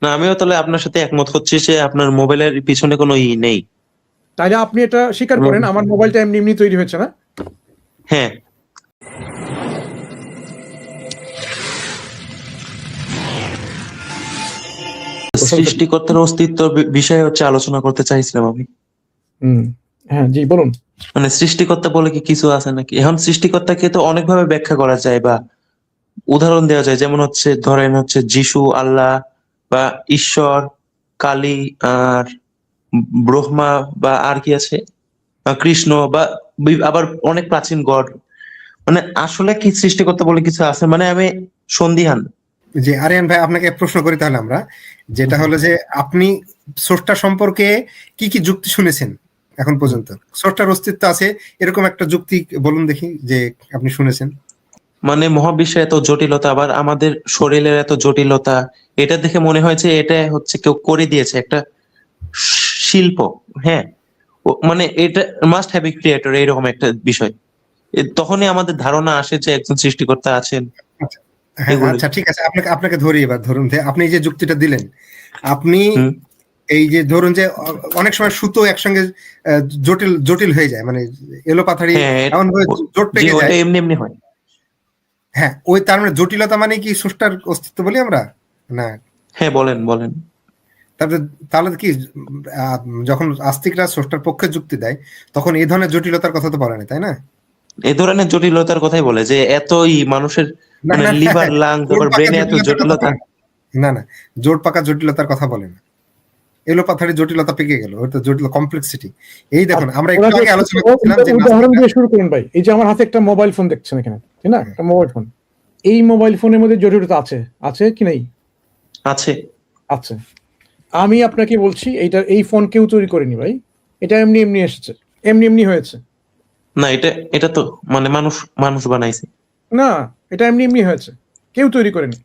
না, আমিও তাহলে আপনার সাথে একমত হচ্ছি যে আপনার মোবাইলের পিছনে কোনো নেই। তাইলে আপনি এটা স্বীকার করেন আমার মোবাইলটা এমনি এমনি তৈরি হয়েছে না? হ্যাঁ। সৃষ্টিকর্তার অস্তিত্ব বিষয়ে আলোচনা করতে চাইছিলাম আমি। হ্যাঁ, জি বলুন। মানে সৃষ্টিকর্তা বলে কি কিছু আছে নাকি? এখন সৃষ্টিকর্তাকে তো অনেকভাবে ব্যাখ্যা করা যায় বা উদাহরণ দেওয়া যায়, যেমন ধরেন যিশু, আল্লাহ বা ঈশ্বর, কালী, আর ব্রহ্মা, বা আর কি আছে, কৃষ্ণ, বা আবার অনেক প্রাচীন গড। মানে আসলে কি সৃষ্টিকর্তা বলে কিছু আছে? মানে আমি সন্দিহান। জি আরিয়ান ভাই, আপনাকে প্রশ্ন করি তাহলে আমরা, যেটা হলো যে আপনি স্রষ্টা সম্পর্কে কি কি যুক্তি শুনেছেন এখন পর্যন্ত? স্রষ্টার অস্তিত্ব আছে এরকম একটা যুক্তি বলুন দেখি যে আপনি শুনেছেন। মানে মহাবিশ্বে এত জটিলতা, আবার আমাদের শরীরের এত জটিলতা, এটা দেখে মনে হয়েছে এটা কেউ করে দিয়েছে একটা শিল্প। হ্যাঁ, মানে এটা মাস্ট হ্যাভ এ ক্রিয়েটর, এরকম একটা বিষয়। তখনই আমাদের ধারণা আসে যে একজন সৃষ্টিকর্তা আছেন। হ্যাঁ আচ্ছা ঠিক আছে, আপনাকে ধরি, এবার ধরুন যে আপনি যে যুক্তিটা দিলেন, আপনি এই যে ধরুন যে অনেক সময় সুতো একসঙ্গে জটিল জটিল হয়ে যায়, মানে এলোপাথারি এমন ভাবে জোট পেকে যায়, এমনি এমনি হয়। হ্যাঁ, ওই তার মানে জটিলতা মানে কি স্রষ্টার অস্তিত্ব বলি আমরা? না। হ্যাঁ, বলেন বলেন। তাহলে কি যখন আস্তিকরা স্রষ্টার পক্ষে যুক্তি দেয় তখন এই ধরনের জটিলতার কথা তো বলে না, তাই না? এই ধরনের জটিলতার কথাই বলে যে এতই মানুষের মানে লিভার, লাংস, আবার ব্রেনে এত জটিলতা। না না, জোট পাকা জটিলতার কথা বলে না, এলোপাথারি জটিলতা পেকে গেল, ওটা জটিল কমপ্লেক্সিটি। এই দেখুন আমরা একটু আগে আলোচনা করছিলাম যে উদাহরণ দিয়ে শুরু করুন ভাই। এই যে আমার হাতে একটা মোবাইল ফোন দেখছেন এখানে, তাই না? একটা মোবাইল ফোন, এই মোবাইল ফোনের মধ্যে জটিলতা আছে, আছে কি নাই? আছে, আছে। আমি আপনাকে বলছি এই ফোন কেউ তৈরি করেনি ভাই, এটা এমনি এমনি এসেছে, এমনি এমনি হয়েছে। না, এটা তো মানে মানুষ বানাইছে না, এটা এমনি এমনি হয়েছে, কেউ তৈরি করেনি।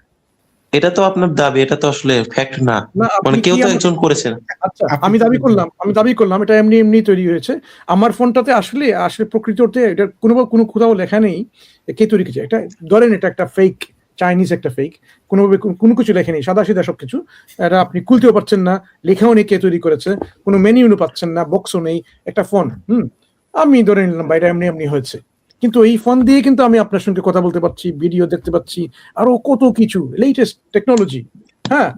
এটা তো আপনার দাবি, এটা তো আসলে ফ্যাক্ট না। মানে কেউ তো একজন করেছে। আচ্ছা, আমি দাবি করলাম এটা এমনি এমনি তৈরি হয়েছে। আমার ফোনটাতে আসলে প্রকৃত অর্থে এটা কোনো কোথাও লেখা নেই কে তৈরি করেছে। এটা ধরেন এটা একটা ফেক, চাইনিজ একটা ফেক, কোনোভাবে কোনো কিছু লেখা নেই, সাদা সিধা সবকিছু। এটা আপনি খুলতেও পারছেন না, লেখাও নেই কে তৈরি করেছে, কোনো মেনু পাচ্ছেন না, বক্সও নেই, একটা ফোন। আমি ধরে নিলাম এটা এমনি এমনি হয়েছে। কিন্তু এই ফোন দিয়ে কিন্তু আমি আপনার সঙ্গে কথা বলতে পারছি, ভিডিও দেখতে পাচ্ছি, আরো কত কিছু লেটেস্ট টেকনোলজি। হ্যাঁ,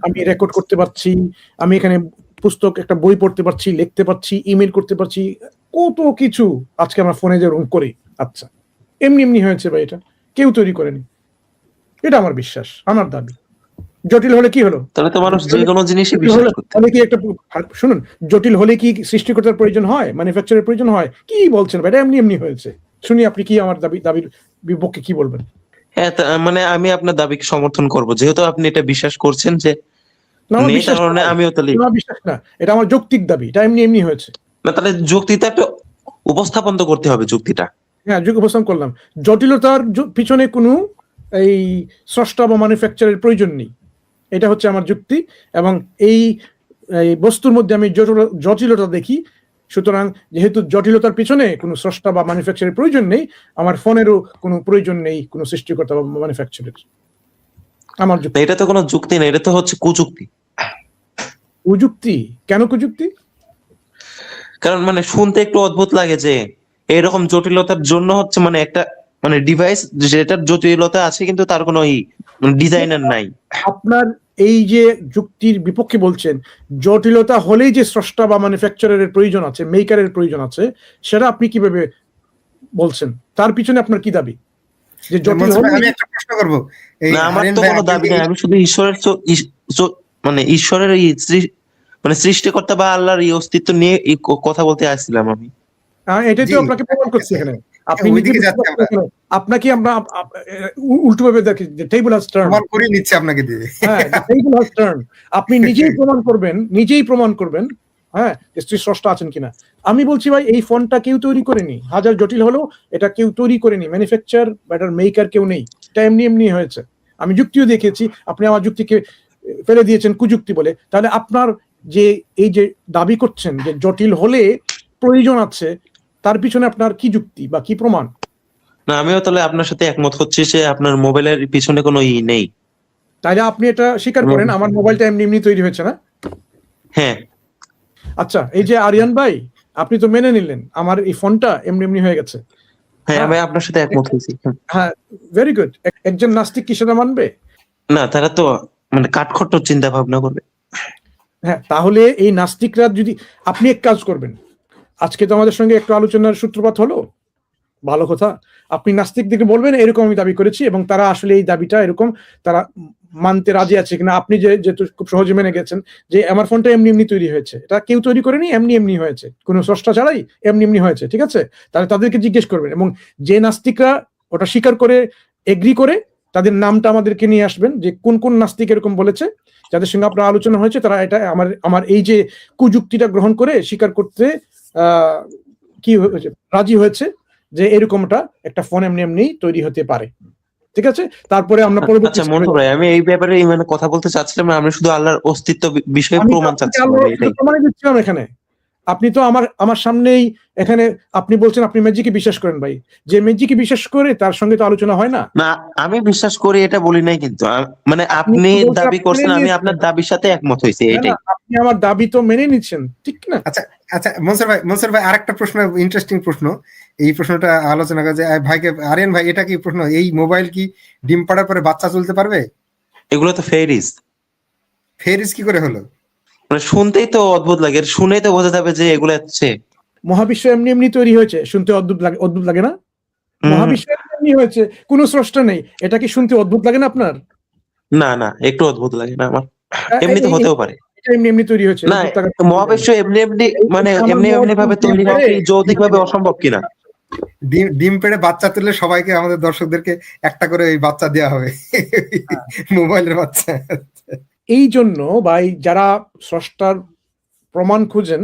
আমি রেকর্ড করতে পারছি, আমি এখানে পুস্তক একটা বই পড়তে পারছি, লিখতে পারছি, ইমেল করতে পারছি, কত কিছু আজকে আমরা ফোনে যে রুম করি। আচ্ছা, এমনি এমনি হয়েছে ভাই, এটা কেউ তৈরি করেনি, এটা আমার বিশ্বাস, আমার দাবি। জটিল হলে কি হলো? তাহলে তো মানুষ যে কোনো জিনিসই বিশ্বাস করতে। কি একটা শুনুন, জটিল হলে কি সৃষ্টিকর্তার প্রয়োজন হয়, ম্যানুফ্যাকচারের প্রয়োজন হয়? কি বলছেন ভাই, এটা এমনি এমনি হয়েছে। শুনি আপনি কি আমার দাবির বিপক্ষে কি বলবেন? হ্যাঁ, মানে আমি আপনার দাবিকে সমর্থন করব, যেহেতু আপনি এটা বিশ্বাস করছেন যে আমিও তাহলে বিশ্বাস না, এটা আমার যৌক্তিক দাবি, এটা এমনি এমনি হয়েছে। না, তাহলে যুক্তিটা একটা উপস্থাপন তো করতে হবে, যুক্তিটা। হ্যাঁ, উপস্থাপন করলাম। জটিলতার পিছনে কোনো এই স্রষ্টা বা ম্যানুফ্যাকচারের প্রয়োজন নেই, এটা হচ্ছে আমার যুক্তি। এবং এই বস্তুর মধ্যে আমি জটিলতা দেখি, সুতরাং যেহেতু জটিলতার পিছনে কোনো স্রষ্টা বা ম্যানুফ্যাকচারের প্রয়োজন নেই, আমার ফোনেরও কোনো প্রয়োজন নেই কোনো সৃষ্টিকর্তা বা ম্যানুফ্যাকচারের। আমার যুক্তি। এটা তো কোনো যুক্তি না, এটা তো হচ্ছে কুযুক্তি। কুযুক্তি? কেন কুযুক্তি? কারণ মানে শুনতে একটু অদ্ভুত লাগে যে এরকম জটিলতার জন্য মানে একটা মানে ডিভাইস যেটার জটিলতা আছে কিন্তু তার কোনো ডিজাইনার নাই। আপনার এই যে যুক্তির বিপক্ষে বলছেন, জটিলতা হলেই যে স্রষ্টা বা ম্যানুফ্যাকচারারের প্রয়োজন আছে, মেকারের প্রয়োজন আছে, সেটা আপনি কিভাবে বলছেন? তার পিছনে আপনার কি দাবি? যে জটিল হলে আমি একটা প্রশ্ন করব। না, আমার তো কোনো দাবি নেই, আমি শুধু ঈশ্বরের মানে ঈশ্বরের মানে সৃষ্টিকর্তা বা আল্লাহর এই অস্তিত্ব নিয়ে কথা বলতে আসছিলাম আমি। এটাই তো আপনাকে প্রমাণ করছি এখানে। আপনি আপনাকে আমরা উল্টোভাবে দেখি যে টেবিল হ্যাজ টার্ন, প্রমাণ করে নিচ্ছে আপনাকে দিয়ে। হ্যাঁ, টেবিল হ্যাজ টার্ন। আপনি নিজেই প্রমাণ করবেন, হ্যাঁ, স্রষ্টা আছেন কিনা। আমি বলছি ভাই, এই ফোনটা কেউ তৈরি করেনি, হাজার জটিল হলেও এটা কেউ তৈরি করেনি, ম্যানুফ্যাকচার বা এটার মেকার কেউ নেই, এটা এমনি এমনি হয়েছে। আমি যুক্তিও দেখিয়েছি, আপনি আমার যুক্তিকে ফেলে দিয়েছেন কুযুক্তি বলে। তাহলে আপনার যে এই যে দাবি করছেন যে জটিল হলে প্রয়োজন আছে, তার পিছনে আপনার কি যুক্তি বা কি প্রমাণ? না, আমিও তাহলে আপনার সাথে একমত হচ্ছি যে আপনার মোবাইলের পিছনে কোনো নেই। তাহলে আপনি এটা স্বীকার করেন আমার মোবাইলটা এমনি এমনি তৈরি হয়েছে না? হ্যাঁ আচ্ছা, এই যে আরিয়ান ভাই, আপনি তো মেনে নিলেন আমার এই ফোনটা এমনি এমনি হয়ে গেছে। হ্যাঁ, আমি আপনার সাথে একমত হয়েছি। হ্যাঁ, ভেরি গুড। একজন নাস্তিক কি সেটা মানবে? না, তারা তো মানে কাঠখট্টর চিন্তা ভাবনা করবে। হ্যাঁ, তাহলে এই নাস্তিকরা যদি, আপনি এক কাজ করবেন, আজকে তো আমাদের সঙ্গে একটু আলোচনার সূত্রপাত হলো, ভালো কথা। আপনি নাস্তিকদেরকে বলবেন এরকম আমি দাবি করেছি, এবং তারা আসলে এই দাবিটা এরকম তারা মানতে রাজি আছে কিনা। আপনি যেহেতু খুব সহজে মেনে গেছেন যে আমার ফোনটা এমনি এমনি তৈরি হয়েছে, এটা কেউ তৈরি করেনি, এমনি এমনি হয়েছে, কোনো স্রষ্টা ছাড়াই এমনি এমনি হয়েছে, ঠিক আছে? তাহলে তাদেরকে জিজ্ঞেস করবেন, এবং যে নাস্তিকরা ওটা স্বীকার করে এগ্রি করে তাদের নামটা আমাদেরকে নিয়ে আসবেন, যে কোন কোন নাস্তিক এরকম বলেছে, যাদের সঙ্গে আপনার আলোচনা হয়েছে, তারা এটা আমার এই যে কুযুক্তিটা গ্রহণ করে স্বীকার করতে কি হয়েছে, রাজি হয়েছে যে এরকমটা একটা ফোন এমনি এমনি তৈরি হতে পারে, ঠিক আছে? তারপরে আমরা পরবর্তী, আচ্ছা মন্টু ভাই, আমি এই ব্যাপারে মানে কথা বলতে চাচ্ছিলাম না, আমি শুধু আল্লাহর অস্তিত্ব বিষয়ে আমি প্রমাণ চাচ্ছিলাম এটাই। প্রমাণ দিচ্ছিলাম এখানে। আপনি তো আমার সামনেই এখানে আপনি বলছেন আপনি ম্যাজিকে বিশ্বাস করেন ভাই, যে ম্যাজিকে বিশ্বাস করে তার সঙ্গে তো আলোচনা হয় না। না, আমি বিশ্বাস করি এটা বলি নাই, কিন্তু মানে আপনি দাবি করছেন, আমি আপনার দাবির সাথে একমত হয়েছি, এটাই। আপনি আমার দাবি তো মেনে নিচ্ছেন, ঠিক না? আচ্ছা আচ্ছা, মনসুর ভাই আরেকটা প্রশ্ন, ইন্টারেস্টিং প্রশ্ন, এই প্রশ্নটা আলোচনা করে যে ভাইকে, আরিয়ান ভাই, এটা কি প্রশ্ন, এই মোবাইল কি ডিম পাড়ার পরে বাচ্চা চলতে পারবে? এগুলো তো ফেরিস। ফেরিস কি করে হলো? মানে শুনতেই তো অদ্ভুত লাগে, শুনেই তো বোঝা যাবে যে এগুলো হচ্ছে মহাবিশ্ব এমনি এমনি তৈরি হয়েছে, শুনতে অদ্ভুত লাগে না? মহাবিশ্ব এমনি হয়েছে, কোনো স্রষ্টা নেই, এটা কি শুনতে অদ্ভুত লাগে না আপনার? না না, একটু অদ্ভুত লাগে না আমার, এমনি তো হতেও পারে। এটা এমনি এমনি তৈরি হয়েছে না, মহাবিশ্ব এমনি এমনি মানে এমনি এমনি ভাবে তৈরি হওয়া কি যৌতিক ভাবে অসম্ভব কিনা? ডিম পেড়ে বাচ্চা তুললে সবাইকে, আমাদের দর্শকদেরকে একটা করে এই বাচ্চা দেওয়া হবে, মোবাইলের বাচ্চা। এই জন্য ভাই, যারা স্রষ্টার প্রমাণ খুঁজেন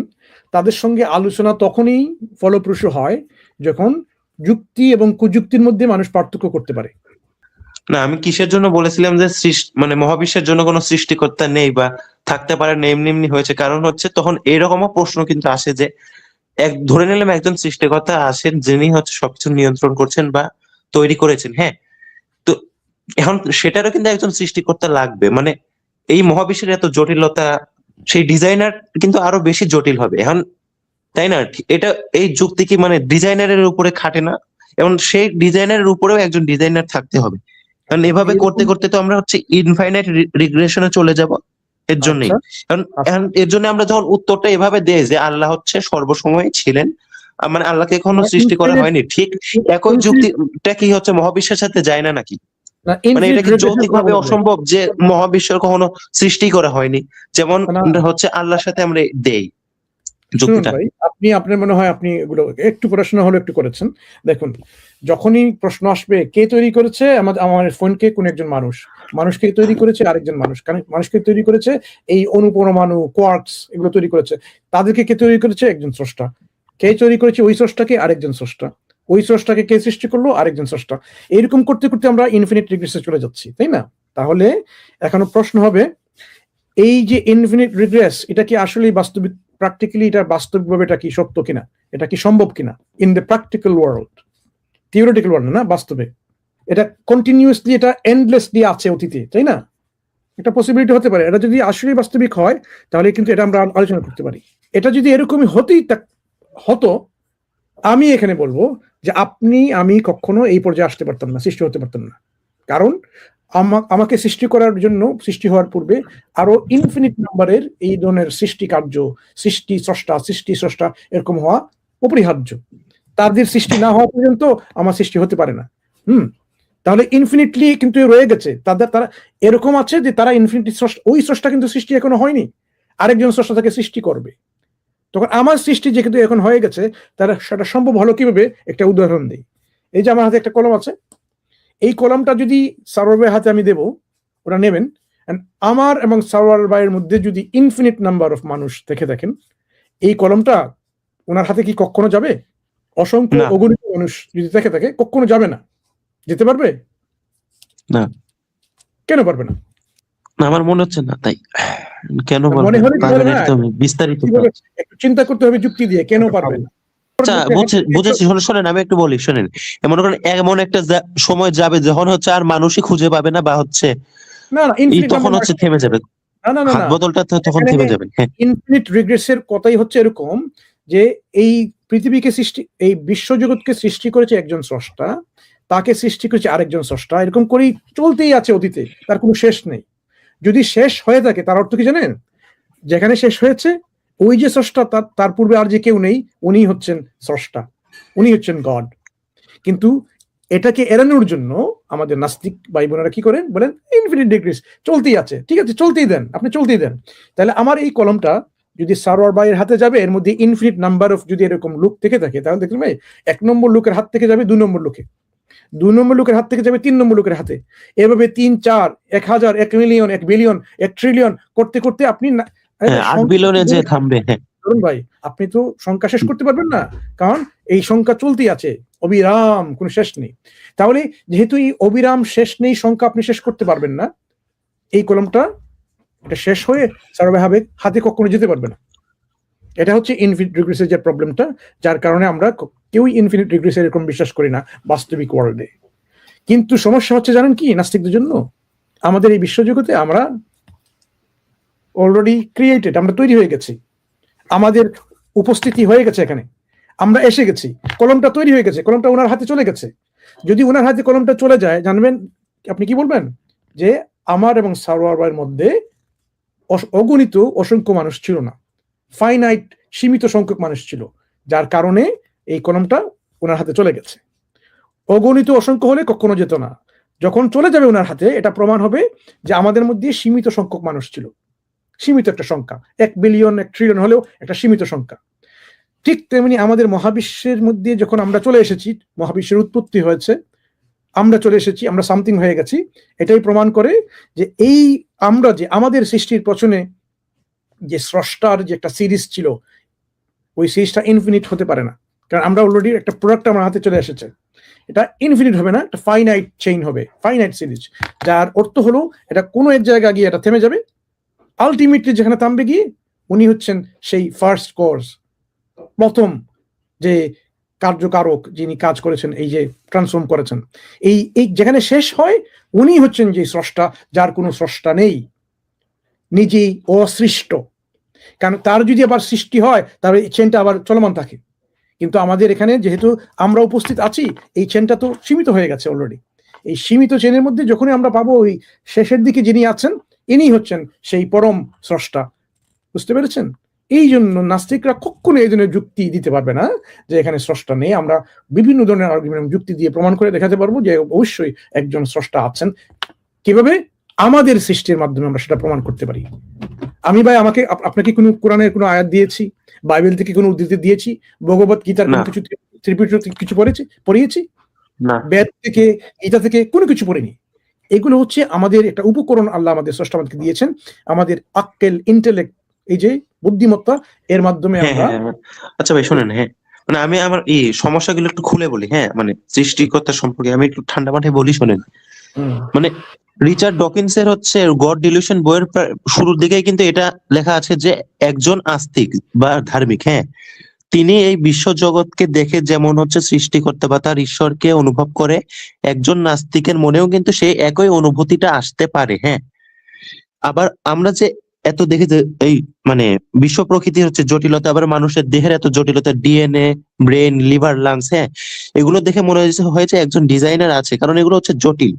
তাদের সঙ্গে আলোচনা তখনই ফলপ্রসূ হয় যখন যুক্তি এবং কুযুক্তির মধ্যে মানুষ পার্থক্য করতে পারে। না, আমি কিসের জন্য বলেছিলাম যে মানে মহাবিশ্বের জন্য কোনো সৃষ্টিকর্তা নেই বা থাকতে পারে না, এমনি এমনি হয়েছে, কারণ হচ্ছে তখন এরকমও প্রশ্ন কিন্তু আসে যে ধরে নিলাম একজন সৃষ্টিকর্তা আসেন, যিনি হচ্ছে সবকিছু নিয়ন্ত্রণ করছেন বা তৈরি করেছেন, হ্যাঁ, তো এখন সেটারও কিন্তু একজন সৃষ্টিকর্তা লাগবে, মানে এই মহাবিশ্বের এত জটিলতা, সেই ডিজাইনার কিন্তু আরো বেশি জটিল হবে এখন, তাই না? এটা এই যুক্তি কি মানে ডিজাইনারের উপরে খাটে না? এবং সেই ডিজাইনারের উপরেও একজন ডিজাইনার থাকতে হবে, কারণ এভাবে করতে করতে তো আমরা হচ্ছে ইনফাইনাইট রিগ্রেশনে চলে যাব। এর জন্যই কারণ এর জন্য আমরা যখন উত্তরটা এভাবে দেই যে আল্লাহ হচ্ছে সর্বসময় ছিলেন, মানে আল্লাহকে কখনো সৃষ্টি করা হয়নি, ঠিক একই যুক্তিটা কি হচ্ছে মহাবিশ্বের সাথে যায় না নাকি? মানে এটা কি যৌতিকভাবে অসম্ভব যে মহাবিশ্বের কখনো সৃষ্টি করা হয়নি, যেমন হচ্ছে আল্লাহর সাথে আমরা দেই যুক্তিটা। ভাই, আপনার মনে হয় আপনি এগুলো একটু পড়াশোনা হলো একটু করেছেন। দেখুন, যখনই প্রশ্ন আসবে কে তৈরি করেছে আমার ফোনকে, কোন একজন মানুষকে তৈরি করেছে আরেকজন মানুষ, কারণ মানুষকে তৈরি করেছে এই অনুপরমাণু কোয়ার্কস, এগুলো তৈরি করেছে, তাদেরকে কে তৈরি করেছে? একজন স্রষ্টা। কে তৈরি করেছে ওই স্রষ্টাকে? আরেকজন স্রষ্টা। ওই স্রষ্টাকে কে সৃষ্টি করলো? আরেকজন স্রষ্টা। এরকম করতে করতে আমরা ইনফিনিট রিগ্রেসে চলে যাচ্ছি, তাই না? তাহলে এখনো প্রশ্ন হবে, এই যে ইনফিনিট রিগ্রেস, এটা কি আসলে বাস্তবিক, প্র্যাকটিক্যালি এটা বাস্তবিকভাবে এটা কি সত্য কিনা, এটা কি সম্ভব কিনা in the practical world, theoretical world না, বাস্তবে এটা কন্টিনিউয়াসলি, এটা এন্ডলেসলি আছে অতীতে, তাই না? এটা পসিবিলিটি হতে পারে। এটা যদি আসলে বাস্তবিক হয় তাহলে কিন্তু এটা আমরা আলোচনা করতে পারি। এটা যদি এরকমই হতো, আমি এখানে বলবো যে আমি কখনো এই পর্যায়ে আসতে পারতাম না, সৃষ্টি হতে পারতাম না, কারণ আমাকে সৃষ্টি করার জন্য, সৃষ্টি হওয়ার পূর্বে আরো ইনফিনিট নাম্বারের এই ধরনের সৃষ্টি কার্য, সৃষ্টি স্রষ্টা এরকম হওয়া অপরিহার্য। তাদের সৃষ্টি না হওয়া পর্যন্ত আমার সৃষ্টি হতে পারে না। তাহলে ইনফিনিটলি কিন্তু রয়ে গেছে, তারা এরকম আছে যে তারা ইনফিনিটি স্রষ্টা, ওই স্রষ্টা কিন্তু সৃষ্টি এখনো হয়নি, আরেকজন স্রষ্টা তাকে সৃষ্টি করবে। তখন আমার সৃষ্টি যেহেতু এখন হয়ে গেছে, তারা সেটা সম্ভব হলো কিভাবে? একটা উদাহরণ দিই। এই যে আমার হাতে একটা কলম আছে, এই কলমটা যদি সারোয়ার ভাইয়ের হাতে আমি দেবো, ওরা নেবেন, আমার এবং সারোয়ার ভাইয়ের মধ্যে যদি ইনফিনিট নাম্বার অফ মানুষ দেখেন, এই কলমটা ওনার হাতে কি কখনো যাবে? অসংখ্য অগণিত মানুষ যদি থাকে কখনো যাবে না। যেতে পারবে না? কেন পারবে না? আমার মনে হচ্ছে না। তাই কেন মনে হলে বিস্তারিত একটু চিন্তা করতে হবে যুক্তি দিয়ে, কেন পারবে না? আচ্ছা, বুঝেছি, শোনেন, আমি একটু বলি, শোনেন, মনে করেন এমন একটা সময় যাবে যখন হচ্ছে আর মানুষই খুঁজে পাবে না, বা হচ্ছে না না এই ইনফিনিট তখন হচ্ছে থেমে যাবে, না না না হাত না বদলটা তো তখন এখানে থেমে যাবে। হ্যাঁ ইনফিনিট রিগ্রেসের কথাই হচ্ছে এরকম যে এই পৃথিবীকে সৃষ্টি, এই বিশ্বজগৎকে সৃষ্টি করেছে একজন স্রষ্টা, তাকে সৃষ্টি করেছে আরেকজন স্রষ্টা, এরকম করেই চলতেই আছে অতীতে, তার কোনো শেষ নেই। যদি শেষ হয়ে থাকে তার অর্থ কি জানেন? যেখানে শেষ হয়েছে ওই যে স্রষ্টা, তার পূর্বে আর যে কেউ নেই, উনি হচ্ছেন স্রষ্টা, উনি হচ্ছেন গড। কিন্তু এটাকে এড়ানোর জন্য আমাদের নাস্তিক ভাই বোনেরা কি করেন, বলেন ইনফিনিট ডিগ্রিস চলতেই আছে, ঠিক আছে চলতেই দেন, আপনি চলতেই দেন। তাহলে আমার এই কলমটা যদি সারোয়ার ভাইয়ের হাতে যাবে, এর মধ্যে ইনফিনিট নাম্বার অফ যদি এরকম লুক থেকে থাকে, তাহলে দেখবেন ভাই 1 নম্বর লোকের হাত থেকে যাবে 2 নম্বর লোকে, 2 নম্বর লোকের হাত থেকে যাবে 3 নম্বর লোকের হাতে, এভাবে 3, 4, 1000, 1 মিলিয়ন, 1 বিলিয়ন, 1 ট্রিলিয়ন করতে করতে আপনি 8 বিলিয়নে যে থামবে। হ্যাঁ ধরুন ভাই, আপনি তো সংখ্যা শেষ করতে পারবেন না, কারণ এই সংখ্যা চলতেই আছে অবিরাম, কোনো শেষ নেই। তাহলে যেহেতু এই অবিরাম শেষ নেই সংখ্যা আপনি শেষ করতে পারবেন না, এই কলমটা এটা শেষ হয়ে সার্ভাবে হাতে কখনো যেতে পারবে না। এটা হচ্ছে ইনফিনিট রিগ্রেসের যে প্রবলেমটা, যার কারণে আমরা কেউই ইনফিনিট রিগ্রেসের এরকম বিশ্বাস করি না বাস্তবিক ওয়ার্ল্ডে। কিন্তু সমস্যা হচ্ছে জানেন কি নাস্তিকদের জন্য, আমাদের এই বিশ্বজগতে আমরা অলরেডি ক্রিয়েটেড, আমরা তৈরি হয়ে গেছি, আমাদের উপস্থিতি হয়ে গেছে এখানে, আমরা এসে গেছি, কলমটা তৈরি হয়ে গেছে, কলমটা ওনার হাতে চলে গেছে। যদি ওনার হাতে কলমটা চলে যায়, জানবেন আপনি কি বলবেন, যে আমার এবং সারোয়ার ভাইয়ের মধ্যে অগণিত অসংখ্য মানুষ ছিল না, ফাইনাইট সীমিত সংখ্যক মানুষ ছিল, যার কারণে এই কলমটা ওনার হাতে চলে গেছে। অগণিত অসংখ্য হলে কখনো যেত না, যখন চলে যাবে ওনার হাতে এটা প্রমাণ হবে যে আমাদের মধ্যে সীমিত সংখ্যক মানুষ ছিল, সীমিত একটা সংখ্যা, 1 বিলিয়ন 1 ট্রিলিয়ন হলেও একটা সীমিত সংখ্যা। ঠিক তেমনি আমাদের মহাবিশ্বের মধ্যে যখন আমরা চলে এসেছি, মহাবিশ্বের উৎপত্তি হয়েছে, আমরা চলে এসেছি, আমরা সামথিং হয়ে গেছি, এটাই প্রমাণ করে যে এই আমরা যে আমাদের সৃষ্টির পেছনে যে স্রষ্টার যে একটা সিরিজ ছিল, ওই সিরিজটা ইনফিনিট হতে পারে না, কারণ আমরা অলরেডি একটা প্রোডাক্ট আমার হাতে চলে এসেছে, এটা ইনফিনিট হবে না, একটা ফাইনাইট চেইন হবে, ফাইনাইট সিরিজ, যার অর্থ হলো এটা কোনো এক জায়গা গিয়ে এটা থেমে যাবে, আলটিমেটলি যেখানে থামবে গিয়ে উনি হচ্ছেন সেই ফার্স্ট কোর্স, প্রথম যে কার্যকারক, যিনি কাজ করেছেন, এই যে ট্রান্সফর্ম করেছেন, এই যেখানে শেষ হয় উনি হচ্ছেন যে স্রষ্টা, যার কোনো স্রষ্টা নেই, নিজেই অসৃষ্ট। কারণ তার যদি আবার সৃষ্টি হয় তাহলে এই চেনটা আবার চলমান থাকে, কিন্তু আমাদের এখানে যেহেতু আমরা উপস্থিত আছি, এই চেনটা তো সীমিত হয়ে গেছে অলরেডি। এই সীমিত চেনের মধ্যে যখনই আমরা পাবো ওই শেষের দিকে যিনি আছেন, ইনি হচ্ছেন সেই পরম স্রষ্টা। বুঝতে পেরেছেন? এই জন্য নাস্তিকরা কখনো এই ধরনের যুক্তি দিতে পারবে না যে এখানে স্রষ্টা নেই। আমরা বিভিন্ন ধরনের আর্গুমেন্ট যুক্তি দিয়ে প্রমাণ করে দেখাতে পারবো যে অবশ্যই একজন স্রষ্টা আছেন। কিভাবে? আমাদের সৃষ্টির মাধ্যমে আমরা সেটা প্রমাণ করতে পারি। আমি ভাই আপনাকে কোনো কোরআনের কোনো আয়াত দিয়েছি, বাইবেল থেকে কোনো উদ্ধৃতি দিয়েছি, ভগবত গীতার কোনো কিছু ত্রিপিটক কিছু পড়িয়েছি না, বেদ থেকে গীতা থেকে কোনো কিছু পড়িনি। এগুলো হচ্ছে আমাদের একটা উপকরণ, আল্লাহ আমাদের স্রষ্টা আমাদেরকে দিয়েছেন, আমাদের আক্কেল, ইন্টেলেক্ট, এই যে বুদ্ধিমত্তা, এর মাধ্যমে আমরা। আচ্ছা ভাই শোনেন, হ্যাঁ মানে আমি আমার এই সমস্যাগুলো একটু খুলে বলি। হ্যাঁ মানে সৃষ্টিকর্তা সম্পর্কে আমি একটু ঠান্ডা মাথায় বলি, শোনেন। মানে রিচার্ড ডকিন্সের হচ্ছে গড ডিলিউশন বইয়ের শুরুর দিকেই কিন্তু এটা লেখা আছে যে একজন আস্তিক বা ধার্মিক, হ্যাঁ, তিনি এই বিশ্ব জগৎকে দেখে যেমন হচ্ছে সৃষ্টিকর্তা বা তার ঈশ্বরকে অনুভব করে, একজন নাস্তিকের মনেও কিন্তু সেই একই অনুভূতিটা আসতে পারে। হ্যাঁ, আবার আমরা যে এত দেখি যে এই মানে বিশ্ব প্রকৃতি হচ্ছে জটিলতা, আবার মানুষের দেহের এত জটিলতা, ডিএনএ, ব্রেন, লিভার, লাংস, হ্যাঁ, এগুলো দেখে মনে হয়েছে একজন ডিজাইনার আছে, কারণ এগুলো হচ্ছে জটিল।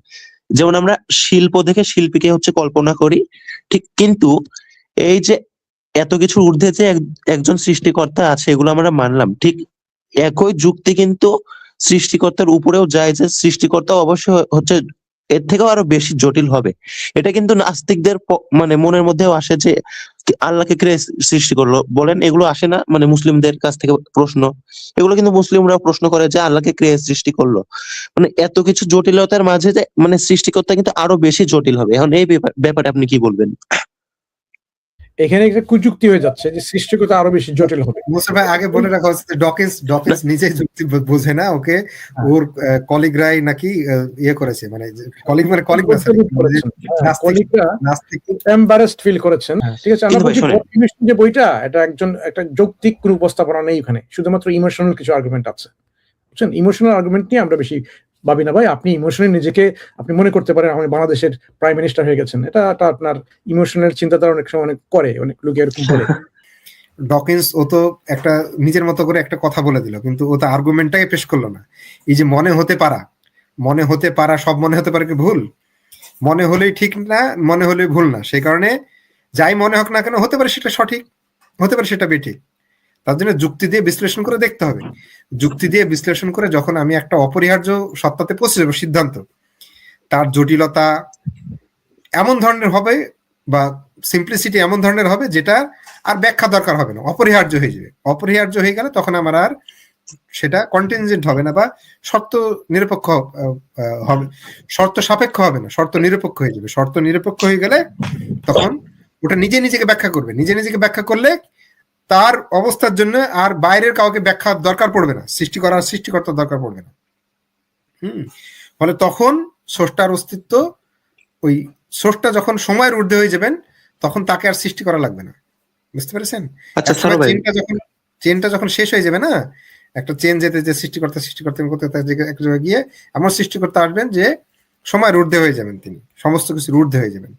যেমন আমরা শিল্প দেখে শিল্পীকে হচ্ছে কল্পনা করি, ঠিক, কিন্তু এই যে এত কিছুর ঊর্ধ্বে যে একজন সৃষ্টিকর্তা আছে এগুলো আমরা মানলাম, ঠিক একই যুক্তি কিন্তু সৃষ্টিকর্তার উপরেও যায় যে সৃষ্টিকর্তা অবশ্যই হচ্ছে এর থেকেও আরো বেশি জটিল হবে। এটা কিন্তু নাস্তিকদের মানে মনের মধ্যেও আসে যে আল্লাহকে কে সৃষ্টি করলো বলেন, এগুলো আসে না? মানে মুসলিমদের কাছ থেকে প্রশ্ন, এগুলো কিন্তু মুসলিমরা প্রশ্ন করে যে আল্লাহকে কে সৃষ্টি করলো। মানে এত কিছু জটিলতার মাঝে যে মানে সৃষ্টিকর্তা কিন্তু আরো বেশি জটিল হবে। এখন এই ব্যাপারে আপনি কি বলবেন? এখানে একটা কুযুক্তি হয়ে যাচ্ছে যে সৃষ্টিকর্তা আরো বেশি জটিল হবে। মুসা ভাই আগে বলে রাখা হচ্ছে ডকিন্স নিজেই যুক্তি বোঝে না, ওকে ওর কলিগরাই নাকি ইয়ে করেছে, মানে কলিগ না নাস্তিক এম্বারেসড ফিল করেছেন। ঠিক আছে, আমরা বলছি যে বইটা এটা একটা যৌক্তিক কোনো উপস্থাপনা নেই, এখানে শুধুমাত্র ইমোশনাল কিছু আর্গুমেন্ট আছে। বুঝছেন, ইমোশনাল আর্গুমেন্ট নিয়ে আমরা বেশি ভাবি না ভাই, আপনি ইমোশনালি নিজেকে আপনি মনে করতে পারেন আপনি বাংলাদেশের প্রাইম মিনিস্টার হয়ে গেছেন, এটা আপনার ইমোশনাল চিন্তাধারা অনেক সময় অনেক করে, অনেক লোক এরকম করে। ডকিন্স ও তো একটা নিজের মতো করে একটা কথা বলে দিল, কিন্তু ও তো আর্গুমেন্টটাকে পেশ করলো না। এই যে মনে হতে পারা সব মনে হতে পারে কি ভুল? মনে হলেই ঠিক না, মনে হলেই ভুল না। সেই কারণে যাই মনে হোক না কেন, হতে পারে সেটা সঠিক, হতে পারে সেটা বেঠিক। তার জন্য যুক্তি দিয়ে বিশ্লেষণ করে দেখতে হবে। যুক্তি দিয়ে বিশ্লেষণ করে যখন আমি একটা অপরিহার্য সত্তাতে পৌঁছে যাবো, সিদ্ধান্ত তার জটিলতা এমন ধরনের হবে বা সিম্পলিসিটি এমন ধরনের হবে যেটা আর ব্যাখ্যা দরকার হবে না, অপরিহার্য হয়ে যাবে। অপরিহার্য হয়ে গেলে তখন আমার আর সেটা কন্টিনজেন্ট হবে না বা শর্ত নিরপেক্ষ হবে, শর্ত সাপেক্ষ হবে না, শর্ত নিরপেক্ষ হয়ে যাবে। শর্ত নিরপেক্ষ হয়ে গেলে তখন ওটা নিজেকে ব্যাখ্যা করবে। নিজেকে ব্যাখ্যা করলে তার অবস্থার জন্য আর বাইরের কাউকে ব্যাখ্যা দরকার পড়বে না, সৃষ্টিকর্তার দরকার পড়বে না। ফলে তখন স্রষ্টার অস্তিত্ব, ওই স্রষ্টা যখন সময়ের ঊর্ধ্বে হয়ে যাবেন তখন তাকে আর সৃষ্টি করা লাগবে না। বুঝতে পেরেছেন? চেনটা যখন শেষ হয়ে যাবে না, একটা চেন যেতে যে সৃষ্টিকর্তা এক জায়গায় গিয়ে এমন সৃষ্টিকর্তা আসবেন যে সময়ের ঊর্ধ্বে হয়ে যাবেন, তিনি সমস্ত কিছুর ঊর্ধ্বে হয়ে যাবেন,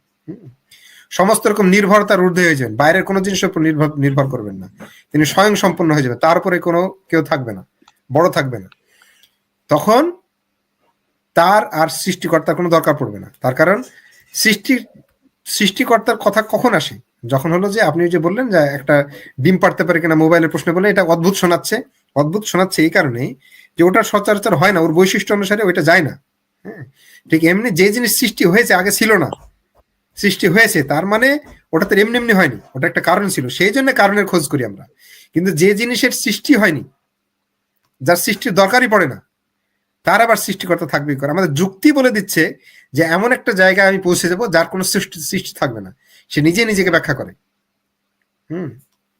সমস্ত রকম নির্ভরতার ঊর্ধ্বে হয়ে যাবেন, বাইরের কোনো জিনিসের উপর নির্ভর করবেন না, তিনি স্বয়ং সম্পন্ন হয়ে যাবেন, তারপরে কোনো কেউ থাকবে না, বড় থাকবে না। তখন তার আর সৃষ্টিকর্তার কোনো দরকার পড়বে না। তার কারণ সৃষ্টিকর্তার কথা কখন আসে? যখন হলো যে আপনি যে বললেন যে একটা ডিম পারতে পারে কিনা মোবাইলের প্রশ্নে বললেন, এটা অদ্ভুত শোনাচ্ছে এই কারণেই যে ওটা সচরাচর হয় না, ওর বৈশিষ্ট্য অনুসারে ওইটা যায় না। হ্যাঁ, ঠিক এমনি যে জিনিস সৃষ্টি হয়েছে আগে ছিল না, সৃষ্টি হয়েছে তার মানে ওটা তো এমনি হয়নি, ওটা একটা কারণ ছিল, সেই জন্য কারণের খোঁজ করি আমরা। কিন্তু যে জিনিসের সৃষ্টি হয়নি, যার সৃষ্টির দরকারই পড়ে না, তার আবার সৃষ্টিকর্তা থাকবেই করে। আমাদের যুক্তি বলে দিচ্ছে যে এমন একটা জায়গায় আমি পৌঁছে যাবো যার কোনো সৃষ্টি থাকবে না, সে নিজেকে ব্যাখ্যা করে।